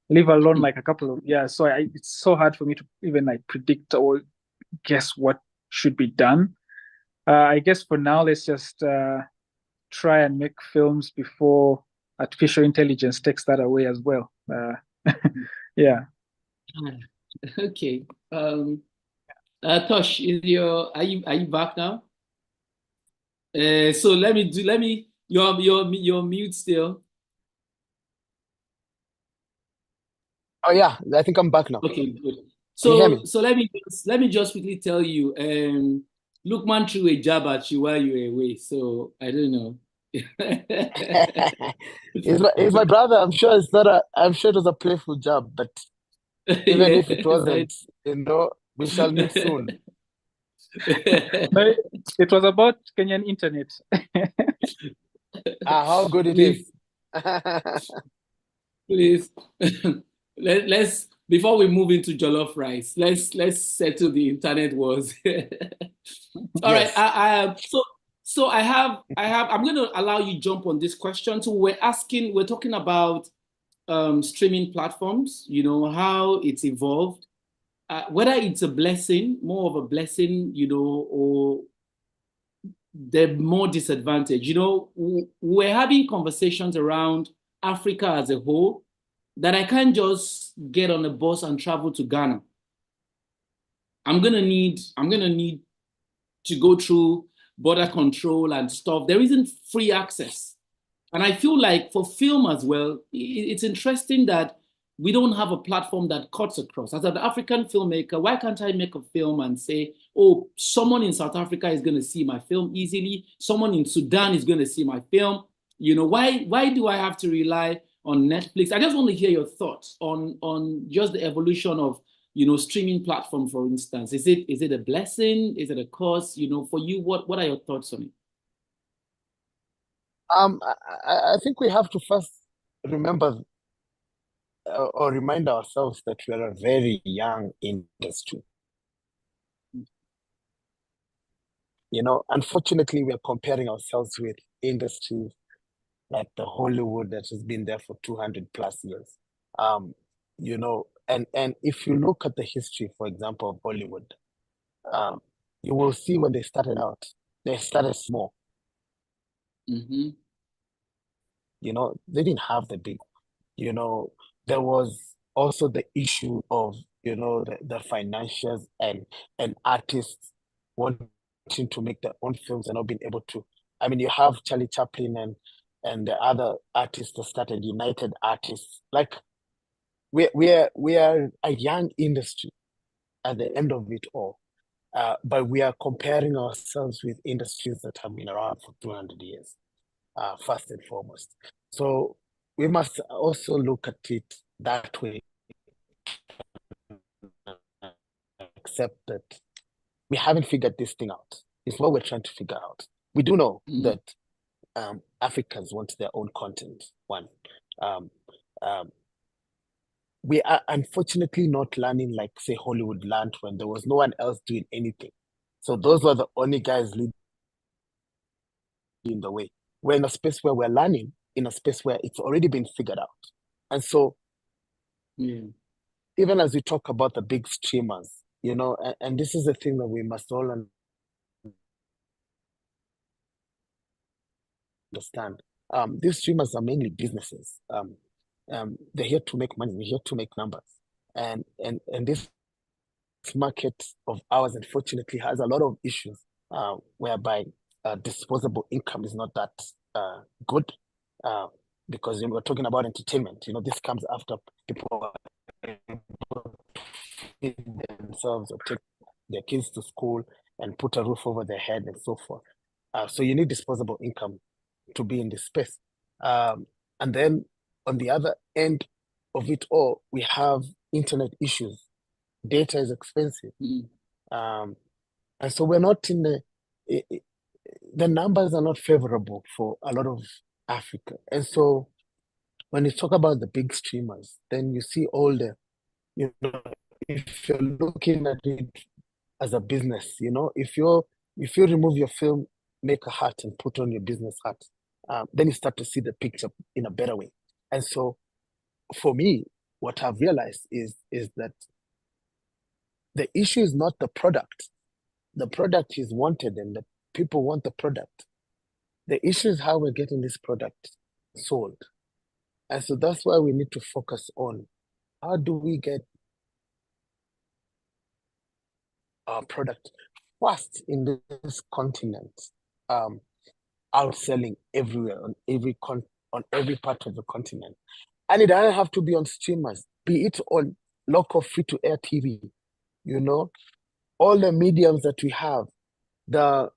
leave alone like a couple of years. So it's so hard for me to even like predict or guess what should be done. I guess for now, let's just try and make films before artificial intelligence takes that away as well. Yeah. Okay. Tosh, are you back now? So you're mute still. Oh yeah, I think I'm back now. Okay, good. Can you hear me? So let me just quickly tell you, Lukman threw a jab at you while you were away, so I don't know. He's my brother. I'm sure it was a playful jab, but even if it wasn't, we shall meet soon. It was about Kenyan internet. How good it is. Please, let's before we move into jollof rice, let's settle the internet wars. All right. So I'm going to allow you jump on this question. So we're talking about streaming platforms, how it's evolved, whether it's a blessing, more of a blessing, or the more disadvantage. We're having conversations around Africa as a whole that I can't just get on a bus and travel to Ghana. I'm gonna need to go through border control and stuff. There isn't free access. And I feel like for film as well, it's interesting that we don't have a platform that cuts across. As an African filmmaker, why can't I make a film and say, oh, someone in South Africa is going to see my film easily. Someone in Sudan is going to see my film. Why do I have to rely on Netflix? I just want to hear your thoughts on just the evolution of, streaming platform, for instance. Is it a blessing? Is it a curse? For you, what are your thoughts on it? I think we have to first remember or remind ourselves that we are a very young industry. Unfortunately, we are comparing ourselves with industries like the Hollywood that has been there for 200 plus years. And if you look at the history, for example, of Hollywood, you will see when they started out, they started small. Mm-hmm. They didn't have the big, there was also the issue of, the financiers and artists wanting to make their own films and not being able to. I mean, you have Charlie Chaplin and the other artists that started United Artists. Like, we are a young industry, at the end of it all. But we are comparing ourselves with industries that have been around for 200 years, first and foremost. So we must also look at it that way, except that we haven't figured this thing out. It's what we're trying to figure out. We do know that Africans want their own content, one. We are unfortunately not learning like, say, Hollywood learned when there was no one else doing anything. So those were the only guys leading the way. We're in a space where we're learning, in a space where it's already been figured out. And so even as we talk about the big streamers, you know, and this is the thing that we must all understand. These streamers are mainly businesses. They're here to make money. They're here to make numbers. And this market of ours, unfortunately, has a lot of issues whereby disposable income is not that good because we're talking about entertainment. You know, this comes after people feed themselves or take their kids to school and put a roof over their head and so forth. So you need disposable income to be in this space. And then on the other end of it all, we have internet issues. Data is expensive. And so we're not in the numbers are not favorable for a lot of Africa. And so when you talk about the big streamers, then you see all the, you know, if you're looking at it as a business, you know, if you remove your film, make a hat and put on your business hat, then you start to see the picture in a better way. And so for me, what I've realized is that the issue is not the product. The product is wanted and the people want the product. The issue is how we're getting this product sold. And so that's why we need to focus on how do we get our product fast in this continent, outselling everywhere on every part of the continent. And it doesn't have to be on streamers, be it on local free-to-air TV, you know, all the mediums that we have, the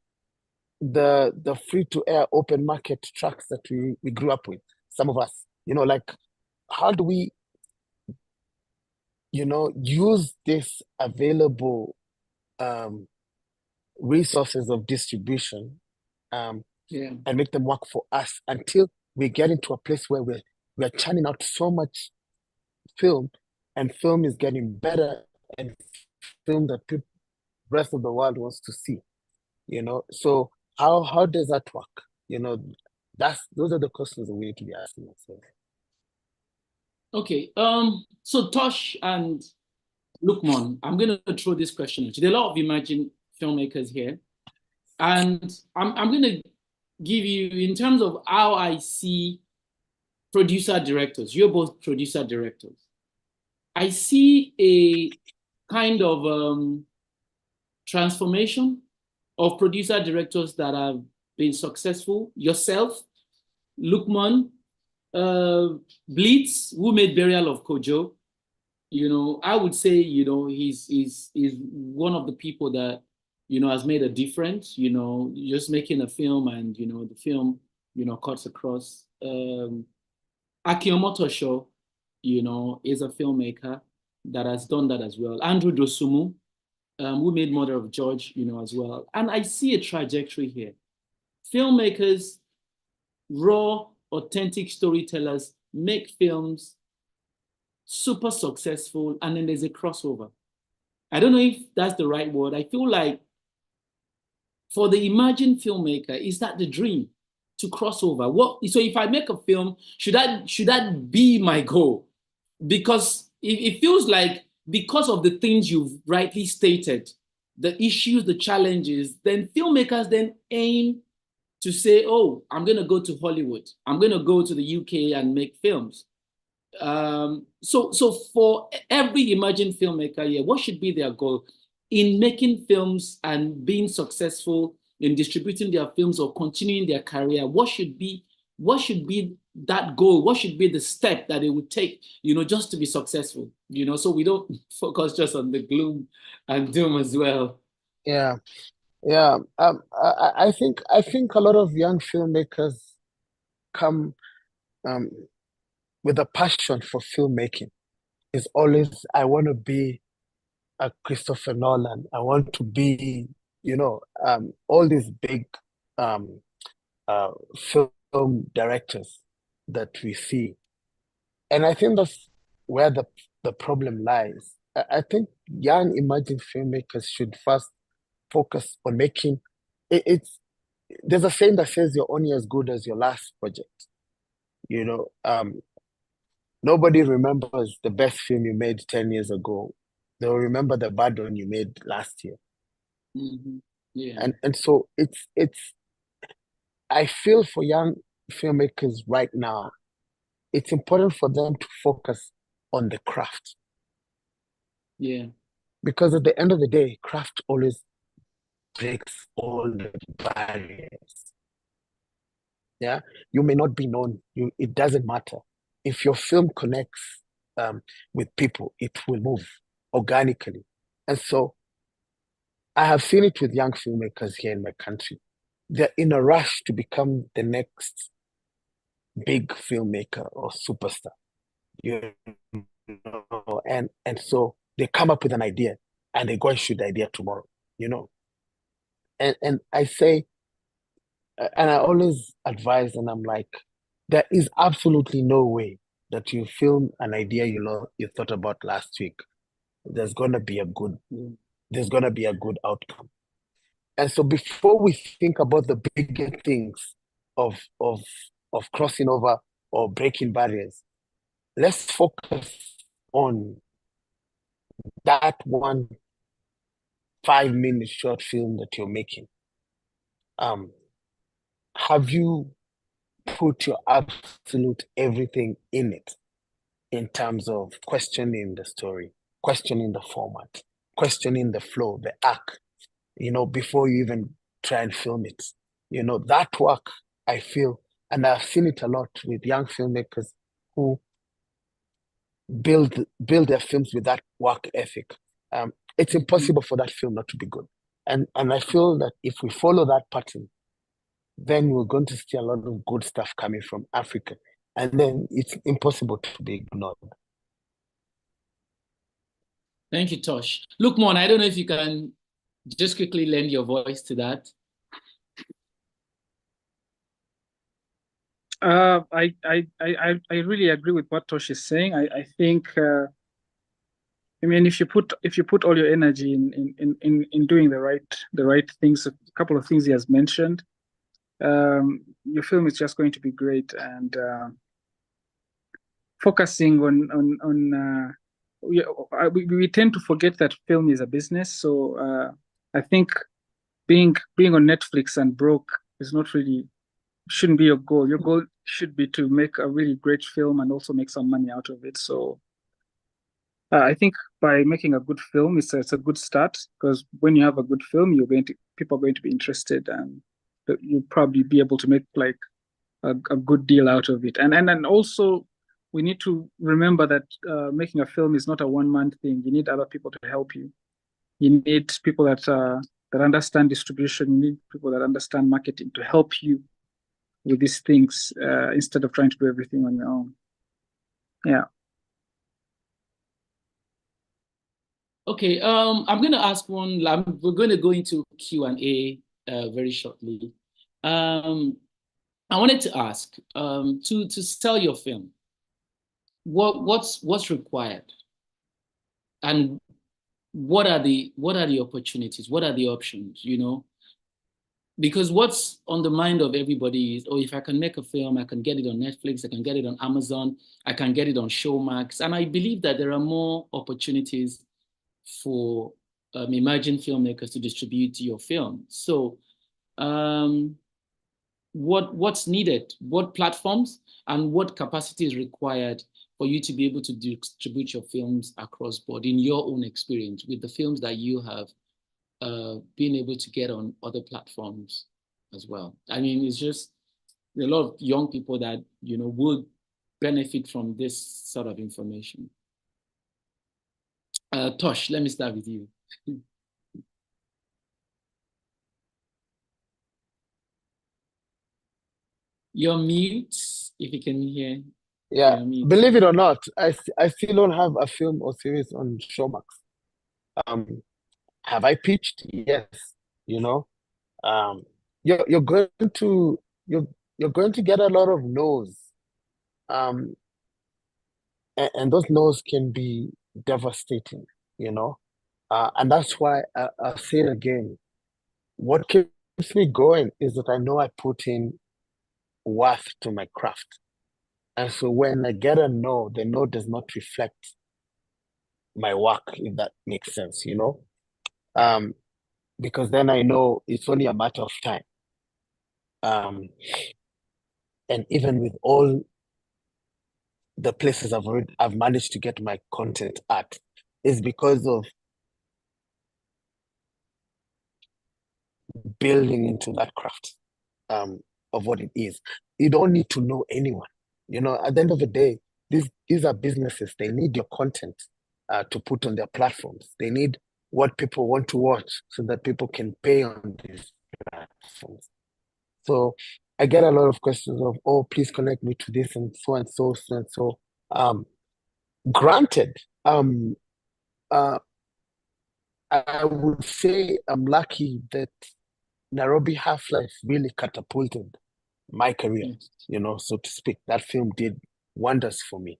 free-to-air open market tracks that we grew up with, some of us, you know, like, how do we, you know, use this available resources of distribution and make them work for us until we get into a place where we're churning out so much film, and film is getting better, and film that the rest of the world wants to see, you know. So how does that work? You know, those are the questions that we need to be asking ourselves. Okay, so Tosh and Lukman, I'm going to throw this question at you. There are a lot of emerging filmmakers here, and I'm going to give you, in terms of how I see producer-directors, you're both producer-directors, I see a kind of transformation of producer-directors that have been successful. Yourself, Lukman, Blitz, who made Burial of Kojo, you know, I would say, you know, he's one of the people that, you know, has made a difference, you know, just making a film and, you know, the film, you know, cuts across. Akinomoto Show, you know, is a filmmaker that has done that as well. Andrew Dosumu, who made Mother of George, you know, as well. And I see a trajectory here. Filmmakers, raw, authentic storytellers, make films super successful, and then there's a crossover. I don't know if that's the right word. I feel like for the emerging filmmaker, is that the dream, to cross over? So if I make a film, should that be my goal? Because it feels like, because of the things you've rightly stated, the issues, the challenges, then filmmakers then aim to say, oh, I'm going to go to Hollywood. I'm going to go to the UK and make films. So for every emerging filmmaker here, what should be their goal in making films and being successful in distributing their films or continuing their career? What should be that goal? What should be the step that they would take, just to be successful, so we don't focus just on the gloom and doom as well. Yeah. Yeah. I think a lot of young filmmakers come with a passion for filmmaking. It's always, I want to be a Christopher Nolan. I want to be, all these big film directors that we see. And I think that's where the problem lies. I think young emerging filmmakers should first focus on making there's a saying that says you're only as good as your last project. Nobody remembers the best film you made 10 years ago. They'll remember the bad one you made last year. Mm-hmm. Yeah. And so it's I feel for young filmmakers right now, it's important for them to focus on the craft. Yeah. Because at the end of the day, craft always breaks all the barriers. Yeah, you may not be known. It doesn't matter. If your film connects with people, it will move organically. And so I have seen it with young filmmakers here in my country. They're in a rush to become the next big filmmaker or superstar. And so they come up with an idea and they go and shoot the idea tomorrow, And I say, and I always advise, and I'm like, there is absolutely no way that you film an idea you thought about last week. There's gonna be a good outcome. And so before we think about the bigger things of crossing over or breaking barriers, let's focus on that 1 5-minute short film that you're making. Have you put your absolute everything in it, in terms of questioning the story, questioning the format, questioning the flow, the arc, before you even try and film it? That work, I feel, and I've seen it a lot with young filmmakers who build their films with that work ethic. It's impossible for that film not to be good. And I feel that if we follow that pattern, then we're going to see a lot of good stuff coming from Africa. And then it's impossible to be ignored. Thank you, Tosh. Lukman, I don't know if you can just quickly lend your voice to that. I really agree with what Tosh is saying. I think if you put all your energy in doing the right things, a couple of things he has mentioned, your film is just going to be great. And focusing on we tend to forget that film is a business. So I think being on Netflix and broke is shouldn't be your goal. Your goal should be to make a really great film and also make some money out of it. So I think by making a good film, it's a good start, because when you have a good film, people are going to be interested, and you'll probably be able to make like a good deal out of it. And also we need to remember that making a film is not a one-man thing. You need other people to help you. You need people that understand distribution. You need people that understand marketing to help you with these things, instead of trying to do everything on your own. Yeah. Okay, I'm going to ask one. We're going to go into Q&A very shortly. I wanted to ask, to sell your film, what's required, and what are the opportunities? What are the options? Because what's on the mind of everybody is, if I can make a film, I can get it on Netflix, I can get it on Amazon, I can get it on Showmax. And I believe that there are more opportunities for emerging filmmakers to distribute your film. So what's needed? What platforms and what capacity is required for you to be able to distribute your films across board, in your own experience with the films that you have been able to get on other platforms as well? I mean, it's just there are a lot of young people that, would benefit from this sort of information. Tosh, let me start with you. You're mute, if you can hear. Yeah, You're mute. believe it or not, I still don't have a film or series on Showmax. Have I pitched? Yes. You're going to get a lot of no's. And those no's can be devastating, and that's why I'll say it again. What keeps me going is that I know I put in worth to my craft. And so when I get a no, the no does not reflect my work, if that makes sense, because then I know it's only a matter of time. And even with all the places I've managed to get my content at, is because of building into that craft of what it is. You don't need to know anyone. At the end of the day, these are businesses. They need your content to put on their platforms. They need what people want to watch so that people can pay on these platforms. So I get a lot of questions of, oh, please connect me to this and so and so, so and so. Granted, I would say I'm lucky that Nairobi Half-Life really catapulted my career, so to speak. That film did wonders for me.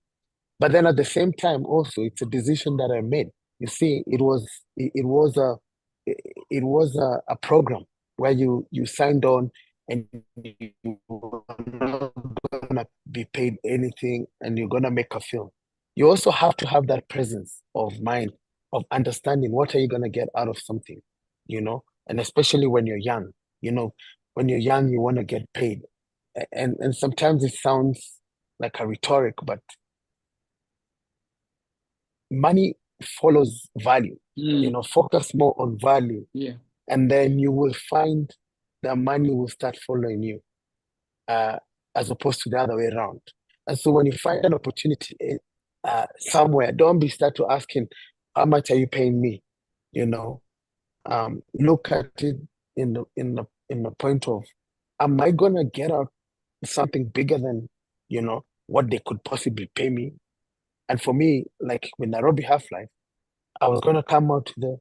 But then at the same time, also, it's a decision that I made. You see, it was a program where you signed on and you were not gonna be paid anything and you're gonna make a film. You also have to have that presence of mind of understanding what are you gonna get out of something, and especially when you're young. When you're young, you want to get paid. And sometimes it sounds like a rhetoric, but money follows value. Focus more on value. Yeah. And then you will find the money will start following you, as opposed to the other way around. And so when you find an opportunity somewhere, don't start to asking, how much are you paying me? Look at it in the point of, am I gonna get out something bigger than what they could possibly pay me? And for me, like with Nairobi Half-Life, I was gonna come out to the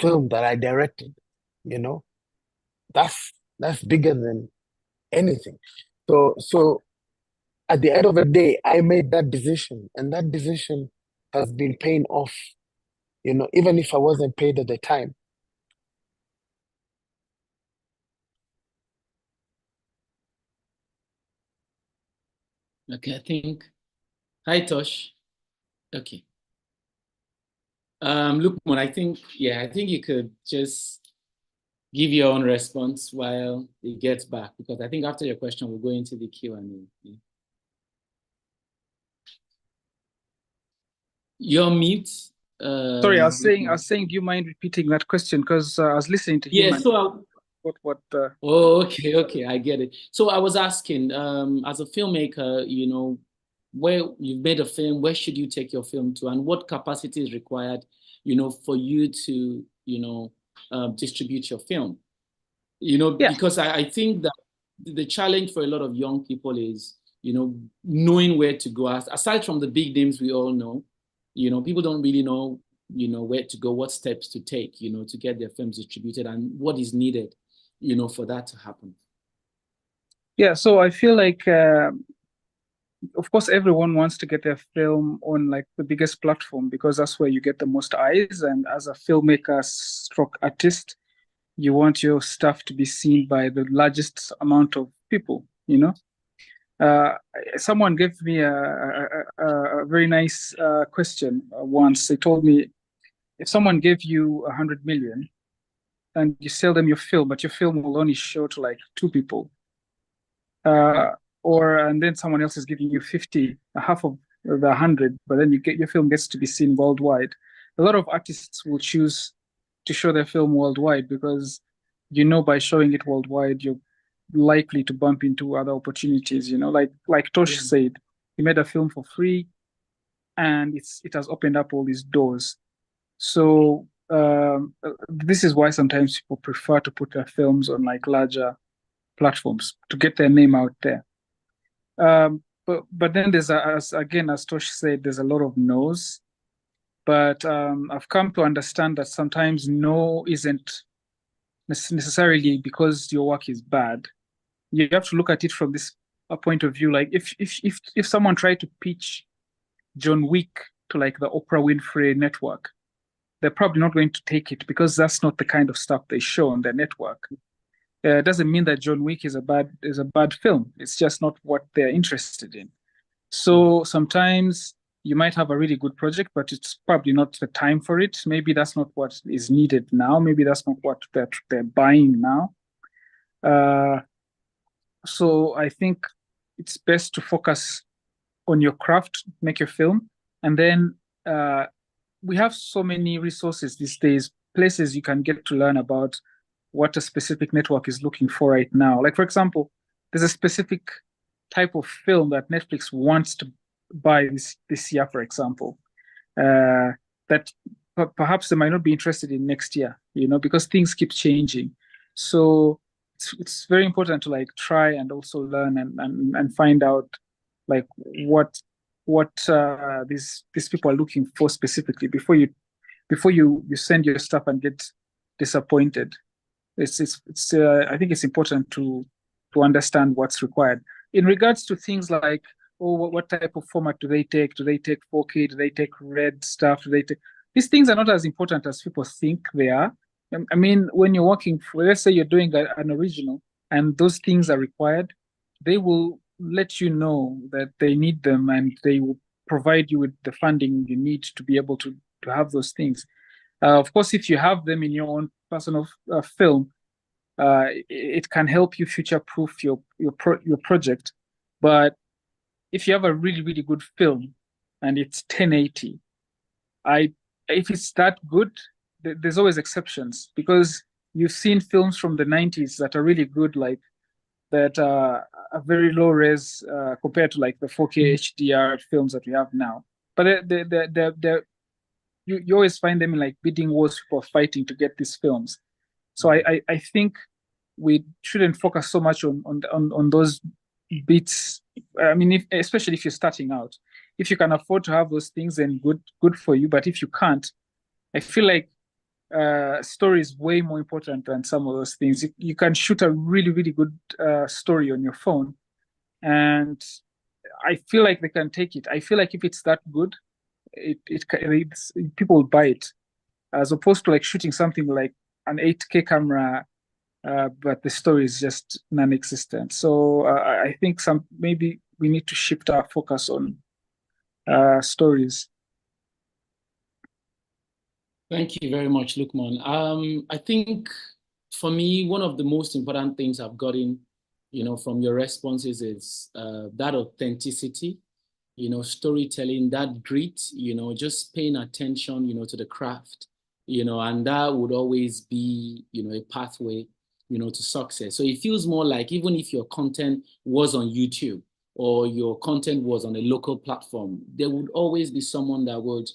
film that I directed. That's bigger than anything. So at the end of the day, I made that decision, and that decision has been paying off. Even if I wasn't paid at the time. Okay, I think. Hi, Tosh. Okay. Lukman, I think you could just give your own response while he gets back, because I think after your question, we'll go into the Q&A. Yeah. You're mute. Sorry, I was saying, do you mind repeating that question? Because I was listening to him. Yeah, so Oh, okay, I get it. So I was asking, as a filmmaker, where you've made a film, where should you take your film to, and what capacity is required, for you to, distribute your film? Because I think that the challenge for a lot of young people is, knowing where to go. Aside from the big names we all know, people don't really know, where to go, what steps to take, to get their films distributed, and what is needed, for that to happen. Yeah, so I feel like, of course, everyone wants to get their film on like the biggest platform, because that's where you get the most eyes. And as a filmmaker stroke artist, you want your stuff to be seen by the largest amount of people, Someone gave me a very nice question once. They told me, if someone gave you 100 million and you sell them your film, but your film will only show to like 2 people, and then someone else is giving you 50, half of the 100, but then your film gets to be seen worldwide. A lot of artists will choose to show their film worldwide, because by showing it worldwide, you're likely to bump into other opportunities, like Tosh said, he made a film for free and it has opened up all these doors. So this is why sometimes people prefer to put their films on like larger platforms to get their name out there. But then there's as Tosh said, there's a lot of no's. But I've come to understand that sometimes no isn't necessarily because your work is bad. You have to look at it from this point of view. Like if someone tried to pitch John Wick to like the Oprah Winfrey network, they're probably not going to take it because that's not the kind of stuff they show on their network. It doesn't mean that John Wick is a bad film. It's just not what they're interested in. So sometimes you might have a really good project, but it's probably not the time for it. Maybe that's not what is needed now. Maybe that's not what they're buying now. So I think it's best to focus on your craft, make your film, and then we have so many resources these days, places you can get to learn about what a specific network is looking for right now. Like, for example, there's a specific type of film that Netflix wants to buy this year, for example, that perhaps they might not be interested in next year, because things keep changing. So it's very important to like try and also learn and find out like what these people are looking for specifically before you send your stuff and get disappointed. It's I think it's important to understand what's required in regards to things like, what type of format do they take? Do they take 4K? Do they take red stuff? These things are not as important as people think they are. I mean, when you're working for, let's say you're doing an original and those things are required, they will let you know that they need them and they will provide you with the funding you need to be able to have those things. Of course, if you have them in your own personal film, it can help you future-proof your project. But if you have a really, really good film and it's 1080, if it's that good, there's always exceptions, because you've seen films from the 90s that are really good, like that are very low res compared to like the 4K HDR films that we have now. But you always find them in like bidding wars, people fighting to get these films. So I think we shouldn't focus so much on those bits. I mean, especially if you're starting out, if you can afford to have those things, then good for you. But if you can't, I feel like story is way more important than some of those things. You can shoot a really, really good story on your phone, and I feel like they can take it. I feel like if it's that good, people will buy it, as opposed to like shooting something like an 8K camera, but the story is just non-existent. So I think maybe we need to shift our focus on stories. Thank you very much, Lukman. I think for me, one of the most important things I've gotten, from your responses is that authenticity, storytelling, that grit, just paying attention, to the craft, and that would always be, a pathway, to success. So it feels more like even if your content was on YouTube or your content was on a local platform, there would always be someone that would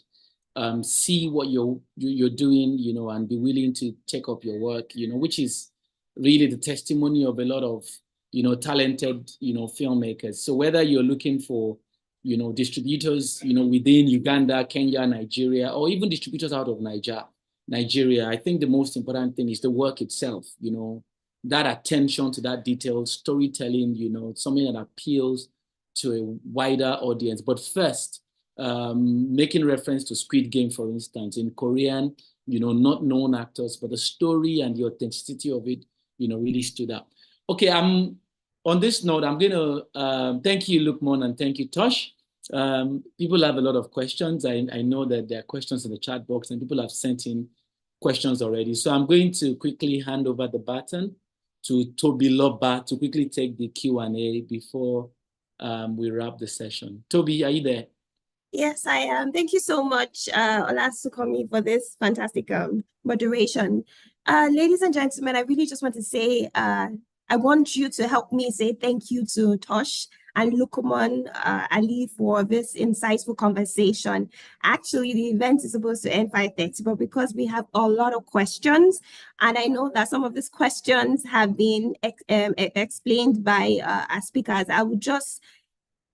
see what you're doing, and be willing to take up your work, which is really the testimony of a lot of, talented, filmmakers. So whether you're looking for, distributors, within Uganda, Kenya, Nigeria, or even distributors out of Nigeria, I think the most important thing is the work itself, that attention to that detail, storytelling, something that appeals to a wider audience. But first, making reference to Squid Game, for instance, in Korean, not known actors, but the story and the authenticity of it, really stood out. Okay, on this note, I'm going to thank you, Lukman, and thank you, Tosh. People have a lot of questions. I know that there are questions in the chat box and people have sent in questions already. So I'm going to quickly hand over the baton to Toby Loba to quickly take the Q&A before we wrap the session. Toby, are you there? Yes, I am. Thank you so much, Olasukomi, for this fantastic moderation. Ladies and gentlemen, I really just want to say I want you to help me say thank you to Tosh and Lukman Ali for this insightful conversation. Actually, the event is supposed to end 5:30, but because we have a lot of questions, and I know that some of these questions have been explained by our speakers, I would just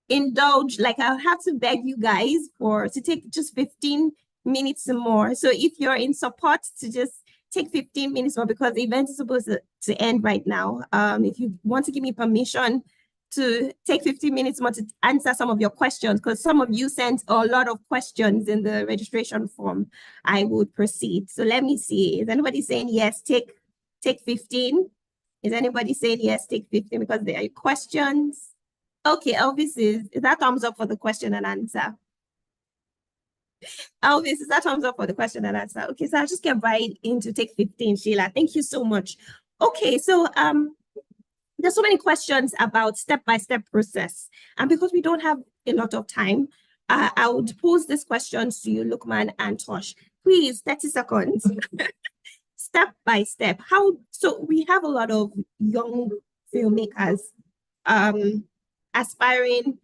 indulge, like I'll have to beg you guys to take just 15 minutes more. So if you're in support, to just take 15 minutes more, because the event is supposed to end right now. If you want to give me permission to take 15 minutes more to answer some of your questions, because some of you sent a lot of questions in the registration form, I would proceed. So let me see. Is anybody saying yes, take 15? Is anybody saying yes, take 15 because there are questions? Okay, Elvis is that thumbs up for the question and answer? Elvis, is that thumbs up for the question and answer? Okay, so I'll just get right into take 15, Sheila. Thank you so much. Okay, so there's so many questions about step-by-step process. And because we don't have a lot of time, I would pose these questions to you, Lukman and Tosh. Please, 30 seconds. Step by step. So we have a lot of young filmmakers, aspiring,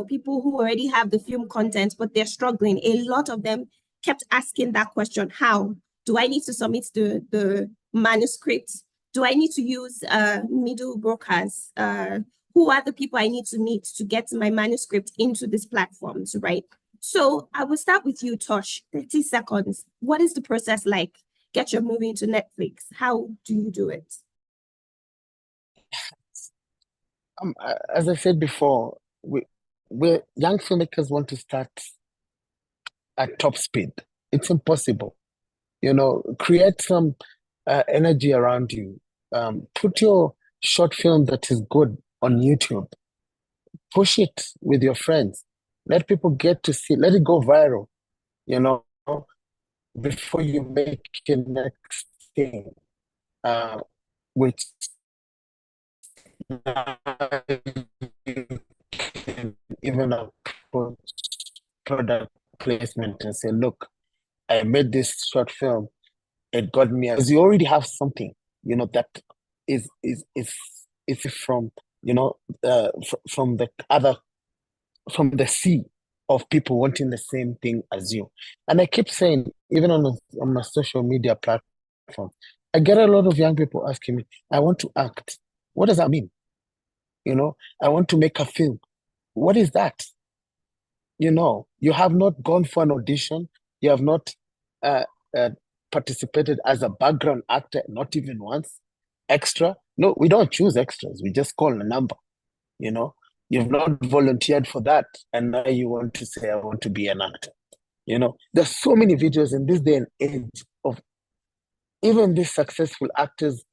people who already have the film content, but they're struggling. A lot of them kept asking that question: how do I need to submit the manuscript? Do I need to use middle brokers? Who are the people I need to meet to get my manuscript into these platforms, right? So I will start with you, Tosh. 30 seconds. What is the process like? Get your movie into Netflix. How do you do it? As I said before, we young filmmakers want to start at top speed. It's impossible. Create some energy around you. Put your short film that is good on YouTube. Push it with your friends. Let people get to see. Let it go viral. Before you make your next thing, which you can even approach product placement and say, look, I made this short film. It got me, because you already have something, that is from, from the sea of people wanting the same thing as you. And I keep saying, even on my social media platform, I get a lot of young people asking me, I want to act. What does that mean? I want to make a film. What is that? You have not gone for an audition. You have not participated as a background actor, not even once. Extra? No, we don't choose extras. We just call a number. You've not volunteered for that, and now you want to say, I want to be an actor. There's so many videos in this day and age of even these successful actors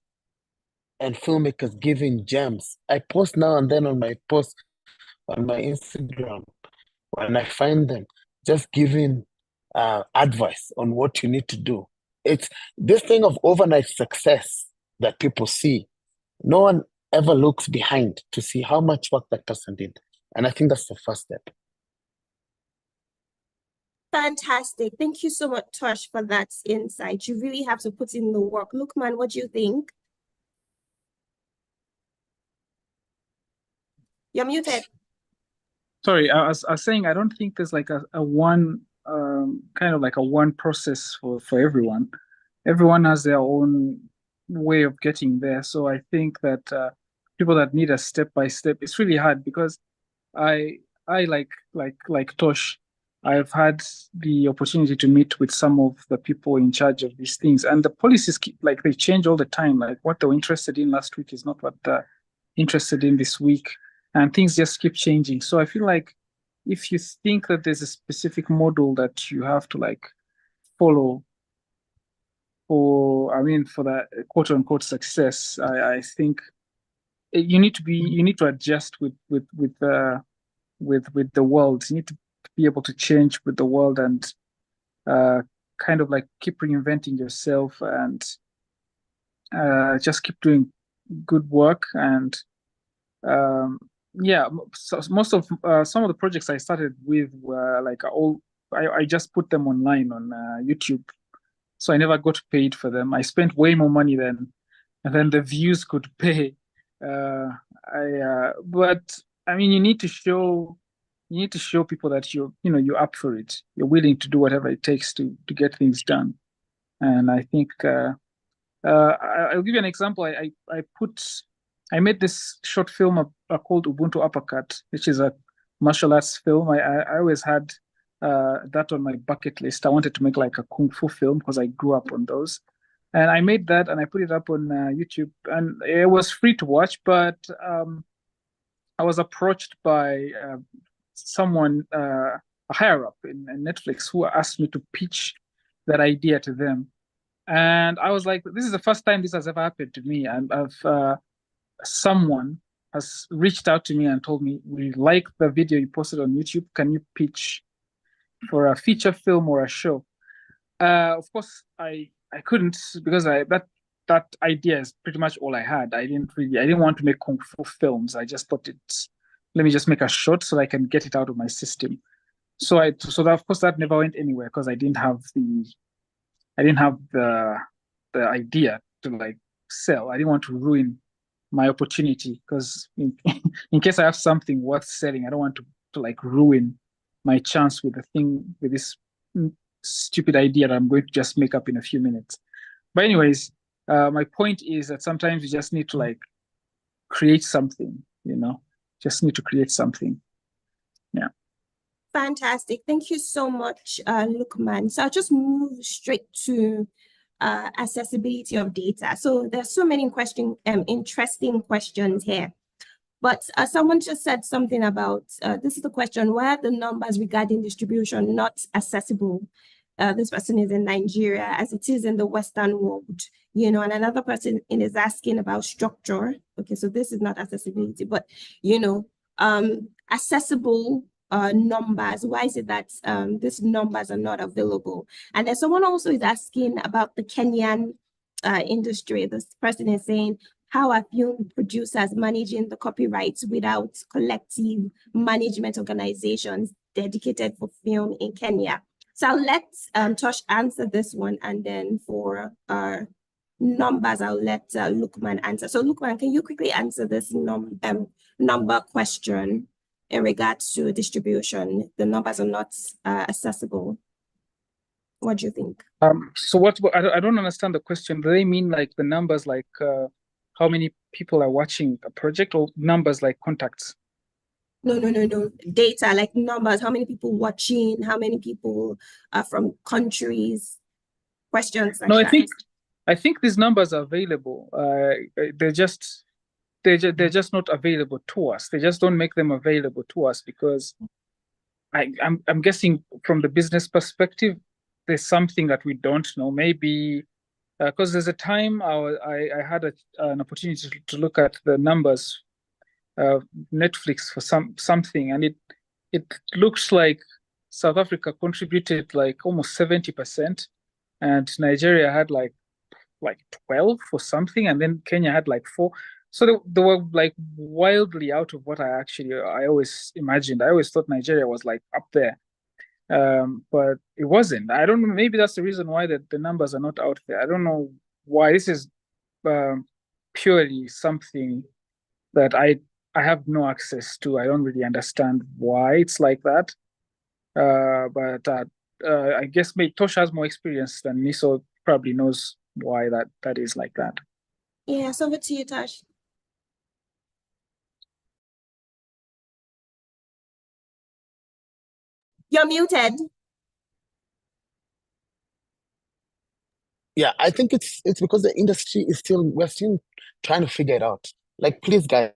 and filmmakers giving gems. I post now and then on my Instagram when I find them, just giving advice on what you need to do. It's this thing of overnight success that people see. No one ever looks behind to see how much work that person did. And I think that's the first step. Fantastic. Thank you so much, Tosh, for that insight. You really have to put in the work. Lukman, what do you think? You're muted. Sorry, I was saying I don't think there's like a one kind of like a one process for everyone. Everyone has their own way of getting there. So I think that people that need a step by step, it's really hard, because I like Tosh, I've had the opportunity to meet with some of the people in charge of these things, and the policies they change all the time. Like what they were interested in last week is not what they're interested in this week, and things just keep changing. So I feel like if you think that there's a specific model that you have to follow for that quote unquote success, I think you need to adjust with the world. You need to be able to change with the world and kind of keep reinventing yourself and just keep doing good work. And so most of some of the projects I started with were I just put them online on YouTube, so I never got paid for them. I spent way more money than the views could pay. But I mean, you need to show people that you're up for it. You're willing to do whatever it takes to get things done. And I think I'll give you an example. I made this short film called Ubuntu Uppercut, which is a martial arts film. I always had that on my bucket list. I wanted to make like a kung fu film because I grew up on those. And I made that and I put it up on YouTube, and it was free to watch. But I was approached by someone, a higher up in Netflix, who asked me to pitch that idea to them. And I was like, this is the first time this has ever happened to me. And someone has reached out to me and told me, we like the video you posted on YouTube. Can you pitch for a feature film or a show? Of course, I couldn't, because that idea is pretty much all I had. I didn't want to make kung fu films. I just thought let me just make a short so I can get it out of my system. So of course that never went anywhere because I didn't have the idea to like sell. I didn't want to ruin my opportunity, because in case I have something worth selling, I don't want to like ruin my chance with this stupid idea that I'm going to just make up in a few minutes. But anyways, my point is that sometimes you just need to like create something, just need to create something. Yeah. Fantastic. Thank you so much, Lukman. So I'll just move straight to accessibility of data. So there's so many interesting questions here. But someone just said something about, this is the question, why are the numbers regarding distribution not accessible? This person is in Nigeria, as it is in the Western world, and another person is asking about structure. Okay, so this is not accessibility, but, accessible numbers. Why is it that these numbers are not available? And then someone also is asking about the Kenyan industry. This person is saying, how are film producers managing the copyrights without collective management organizations dedicated for film in Kenya? So I'll let Tosh answer this one, and then for numbers, I'll let Lukman answer. So Lukman, can you quickly answer this number question in regards to distribution? The numbers are not accessible. What do you think? So I don't understand the question. Do they mean like the numbers, like how many people are watching a project, or numbers like contacts? No. Data, like numbers, how many people watching, how many people are from countries, questions like that. I think these numbers are available. They're just not available to us. They just don't make them available to us because I'm guessing from the business perspective, there's something that we don't know. Maybe because there's a time I had an opportunity to look at the numbers Netflix for something, and it looks like South Africa contributed like almost 70%, and Nigeria had like 12 or something, and then Kenya had like 4. So they were like wildly out of what I always imagined. I always thought Nigeria was like up there, but it wasn't. I don't know. Maybe that's the reason why the numbers are not out there. I don't know why. This is purely something that I have no access to. I don't really understand why it's like that. But I guess maybe Tosh has more experience than me, so probably knows why that is like that. Yeah, so over to you, Tosh. You're muted. Yeah, I think it's because the industry is we're still trying to figure it out. Like, please, guys,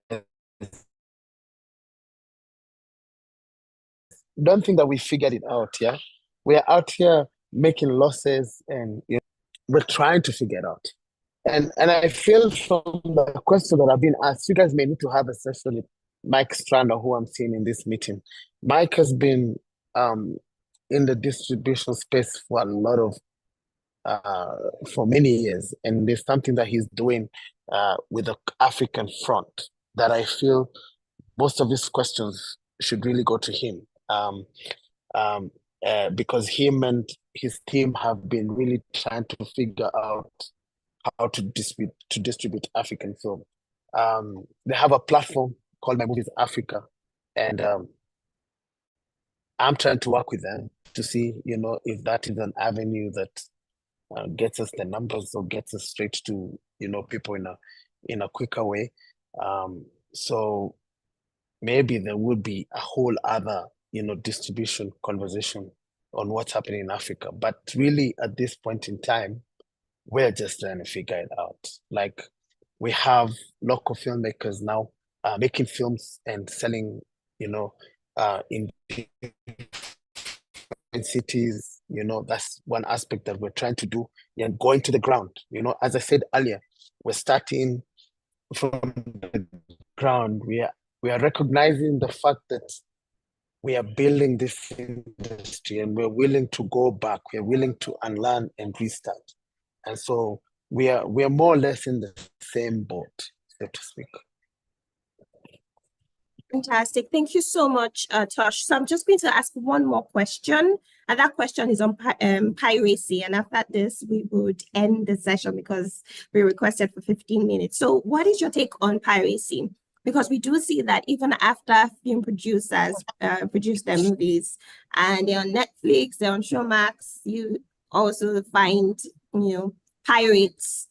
don't think that we figured it out. Yeah, we are out here making losses, and we're trying to figure it out. And I feel from the questions that have been asked, you guys may need to have a session with Mike Strander, who I'm seeing in this meeting. Mike has been in the distribution space for a lot of for many years, and there's something that he's doing with the African front that I feel most of these questions should really go to him, because him and his team have been really trying to figure out how to distribute African film. They have a platform called My Movies Africa, and I'm trying to work with them to see, if that is an avenue that gets us the numbers or gets us straight to, people in a quicker way. So maybe there would be a whole other, distribution conversation on what's happening in Africa. But really, at this point in time, we're just trying to figure it out. Like, we have local filmmakers now making films and selling, in cities. That's one aspect that we're trying to do, and going to the ground. As I said earlier, we're starting from the ground. We are recognizing the fact that we are building this industry, and we're willing to go back. We're willing to unlearn and restart. And so we are more or less in the same boat, so to speak. Fantastic. Thank you so much, Tosh. So I'm just going to ask one more question, and that question is on piracy. And after this, we would end the session because we requested for 15 minutes. So what is your take on piracy? Because we do see that even after film producers produce their movies and they're on Netflix, they're on Showmax, you also find, pirates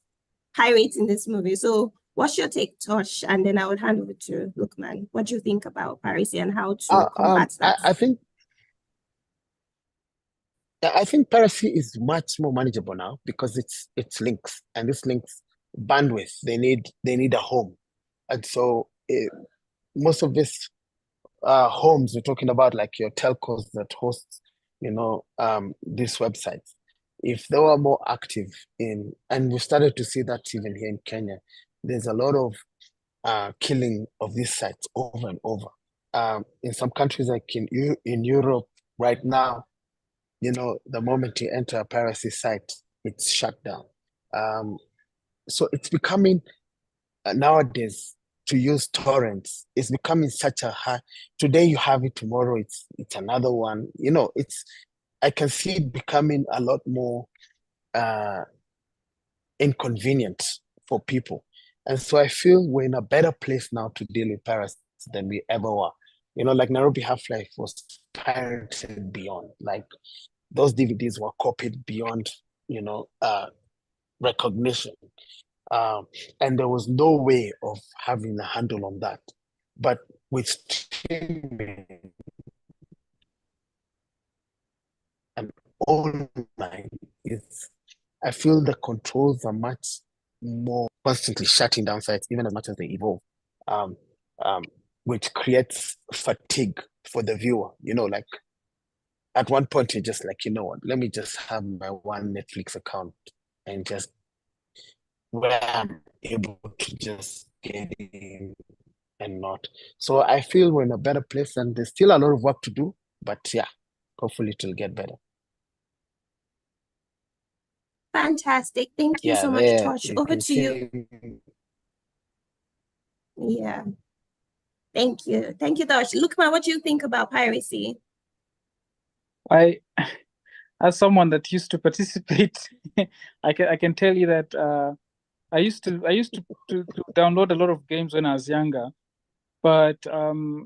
in this movie. So what's your take, Tosh? And then I would hand over to Lukman. What do you think about piracy and how to combat that? I think piracy is much more manageable now because it's links, and this links bandwidth. They need a home, and so most of this homes we're talking about, like your telcos that host, these websites. If they were more active and we started to see that even here in Kenya, there's a lot of killing of these sites over and over. In some countries like in Europe right now, the moment you enter a piracy site, it's shut down. So it's becoming nowadays, to use torrents, it's becoming such a high. Today you have it, tomorrow it's another one. I can see it becoming a lot more inconvenient for people. And so I feel we're in a better place now to deal with piracy than we ever were. Like Nairobi Half-Life was pirated beyond. Like, those DVDs were copied beyond, recognition. And there was no way of having a handle on that. But with streaming and online, I feel the controls are much more constantly shutting down sites, even as much as they evolve, which creates fatigue for the viewer. Like, at one point you're just like, what, let me just have my one Netflix account and just where I'm able to just get in and not. So I feel we're in a better place, and there's still a lot of work to do, but yeah, hopefully it'll get better. Fantastic. Thank you so much, Tosh. Over to you. Yeah. Thank you. Thank you, Tosh. Lukman, what do you think about piracy? As someone that used to participate, I can tell you that I used to download a lot of games when I was younger, but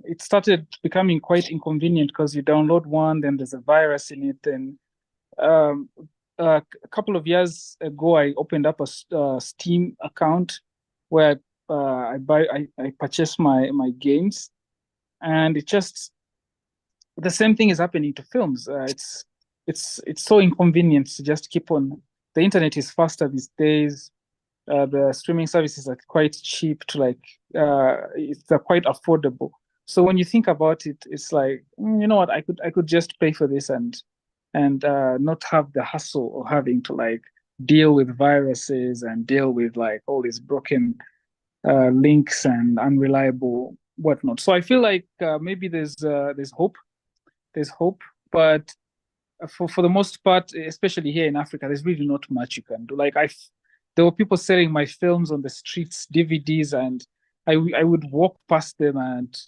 it started becoming quite inconvenient because you download one, then there's a virus in it. And a couple of years ago, I opened up a Steam account where I purchase my games, and it just, the same thing is happening to films. It's so inconvenient to just keep on. The internet is faster these days. The streaming services are quite cheap to they're quite affordable. So when you think about it, it's like, you know what, I could just pay for this and not have the hassle of having to deal with viruses and deal with all these broken links and unreliable whatnot. So I feel like maybe there's hope. There's hope, but for the most part, especially here in Africa, there's really not much you can do. There were people selling my films on the streets, DVDs, and I would walk past them, and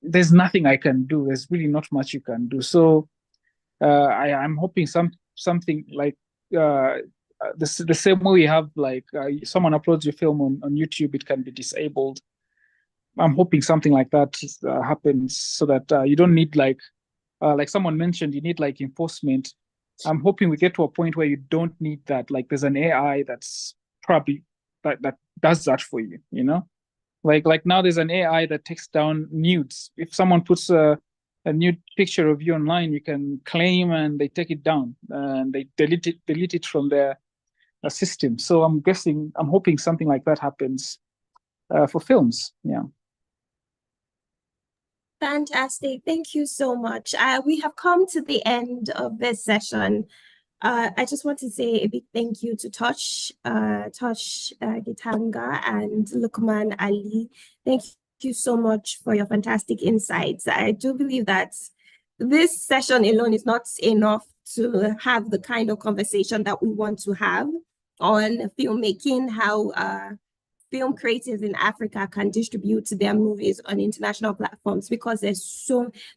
there's nothing I can do. There's really not much you can do. So I'm hoping something like the same way we have like someone uploads your film on YouTube, it can be disabled. I'm hoping something like that happens so that you don't need like someone mentioned, you need like enforcement. I'm hoping we get to a point where you don't need that. Like there's an AI that's probably that does that for you, you know? Like now there's an AI that takes down nudes. If someone puts a nude picture of you online, you can claim and they take it down and they delete it from their system. So I'm hoping something like that happens for films. Yeah. Fantastic. Thank you so much. We have come to the end of this session. I just want to say a big thank you to Tosh Gitanga and Lukman Ali. Thank you so much for your fantastic insights. I do believe that this session alone is not enough to have the kind of conversation that we want to have on filmmaking, how film creators in Africa can distribute their movies on international platforms, because there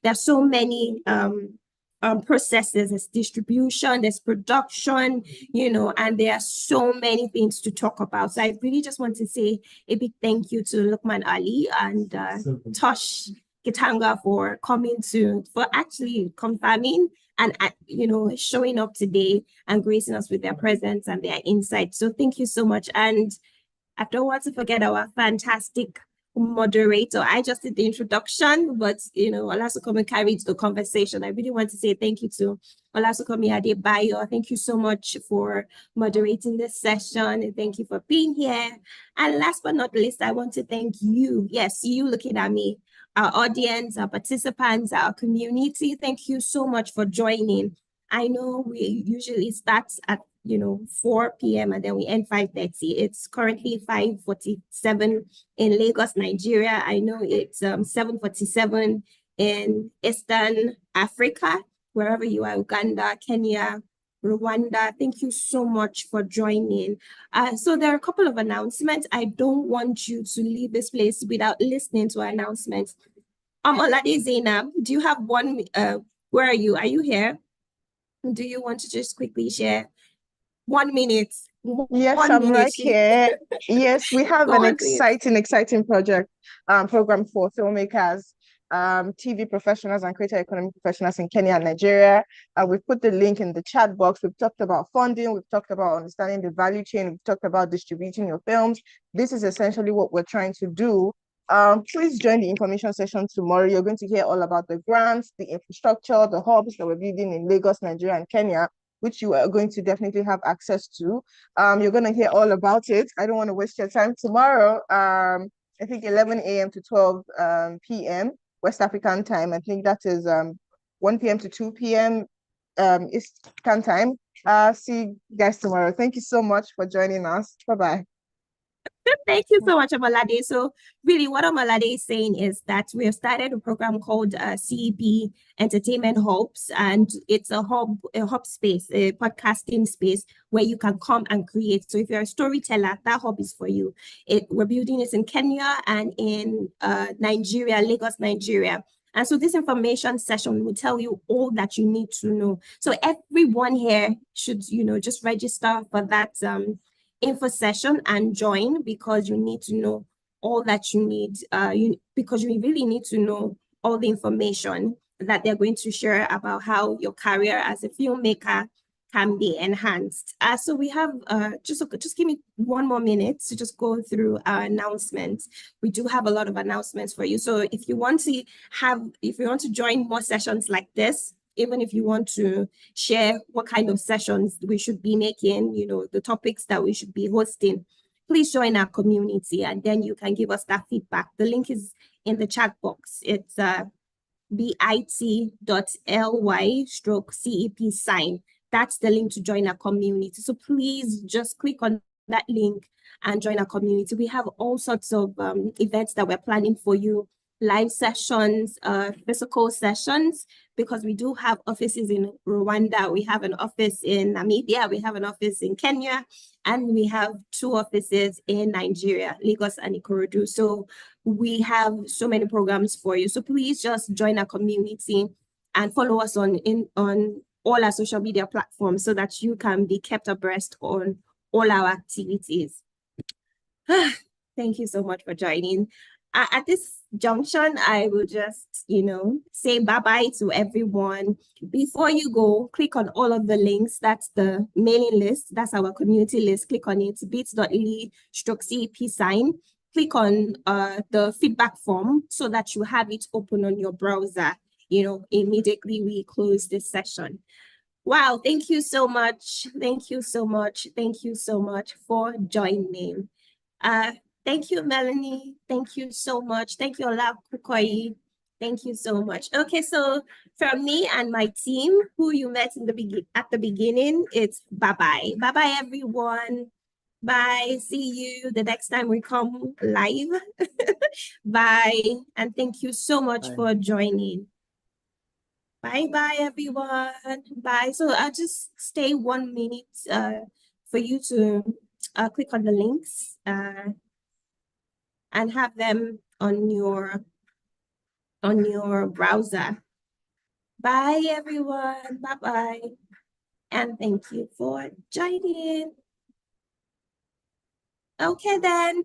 are so many processes. There's distribution, there's production, you know, and there are so many things to talk about. So I really just want to say a big thank you to Lukman Ali and Tosh Gitanga for actually confirming and you know, showing up today and gracing us with their presence and their insight. So thank you so much. And I don't want to forget our fantastic moderator. I just did the introduction, but you know, Olasukomi carried the conversation. I really want to say thank you to Olasukomi Adebayo. Thank you so much for moderating this session, and thank you for being here. And last but not least, I want to thank you. Yes, you looking at me, our audience, our participants, our community. Thank you so much for joining. I know we usually start at 4 p.m. and then we end 5:30. It's currently 5:47 in Lagos, Nigeria. I know it's 7:47 in Eastern Africa, wherever you are, Uganda, Kenya, Rwanda. Thank you so much for joining. So there are a couple of announcements. I don't want you to leave this place without listening to our announcements. Olade Zainab, do you have one? Where are you? Are you here? Do you want to just quickly share 1 minute? Yes, I'm right here. Yes, we have an exciting project, program for filmmakers, TV professionals and creator economy professionals in Kenya and Nigeria. We've put the link in the chat box. We've talked about funding. We've talked about understanding the value chain. We've talked about distributing your films. This is essentially what we're trying to do. Please join the information session tomorrow. You're going to hear all about the grants, the infrastructure, the hubs that we're building in Lagos, Nigeria, and Kenya, which you are going to definitely have access to. You're going to hear all about it. I don't want to waste your time tomorrow. I think 11 a.m. to 12 p.m. West African time. I think that is 1 p.m. to 2 p.m. Eastern time. See you guys tomorrow. Thank you so much for joining us. Bye-bye. Thank you so much, Omalade. So really what Omalade is saying is that we have started a program called CEP Entertainment Hubs, and it's a hub space, a podcasting space where you can come and create. So if you're a storyteller, that hub is for you. We're building this in Kenya and in Nigeria, Lagos, Nigeria. And so this information session will tell you all that you need to know. So everyone here should, just register for that info session and join, because you need to know all that you need, because you really need to know all the information that they're going to share about how your career as a filmmaker can be enhanced. So we have, just give me 1 more minute to just go through our announcements. We do have a lot of announcements for you. So if you want to join more sessions like this, even if you want to share what kind of sessions we should be making, the topics that we should be hosting, please join our community and then you can give us that feedback. The link is in the chat box. It's bit.ly/CEP sign. That's the link to join our community. So please just click on that link and join our community. We have all sorts of events that we're planning for you. Live sessions, physical sessions, because we do have offices in Rwanda, we have an office in Namibia, we have an office in Kenya, and we have 2 offices in Nigeria, Lagos and Ikorodu. So we have so many programs for you. So please just join our community and follow us on all our social media platforms so that you can be kept abreast on all our activities. Thank you so much for joining. At this junction, I will just, say bye-bye to everyone. Before you go, click on all of the links. That's the mailing list. That's our community list. Click on it, bit.ly/CEP sign. Click on the feedback form so that you have it open on your browser, immediately we close this session. Wow, thank you so much. Thank you so much. Thank you so much for joining. Thank you, Melanie. Thank you so much. Thank you, Ola Kukoyi. Thank you so much. Okay, so from me and my team, who you met at the beginning, it's bye-bye. Bye-bye, everyone. Bye. See you the next time we come live. Bye. And thank you so much for joining. Bye-bye, everyone. Bye. So I'll just stay 1 minute for you to click on the links and have them on your browser. Bye, everyone. Bye-bye. And thank you for joining. Okay, then.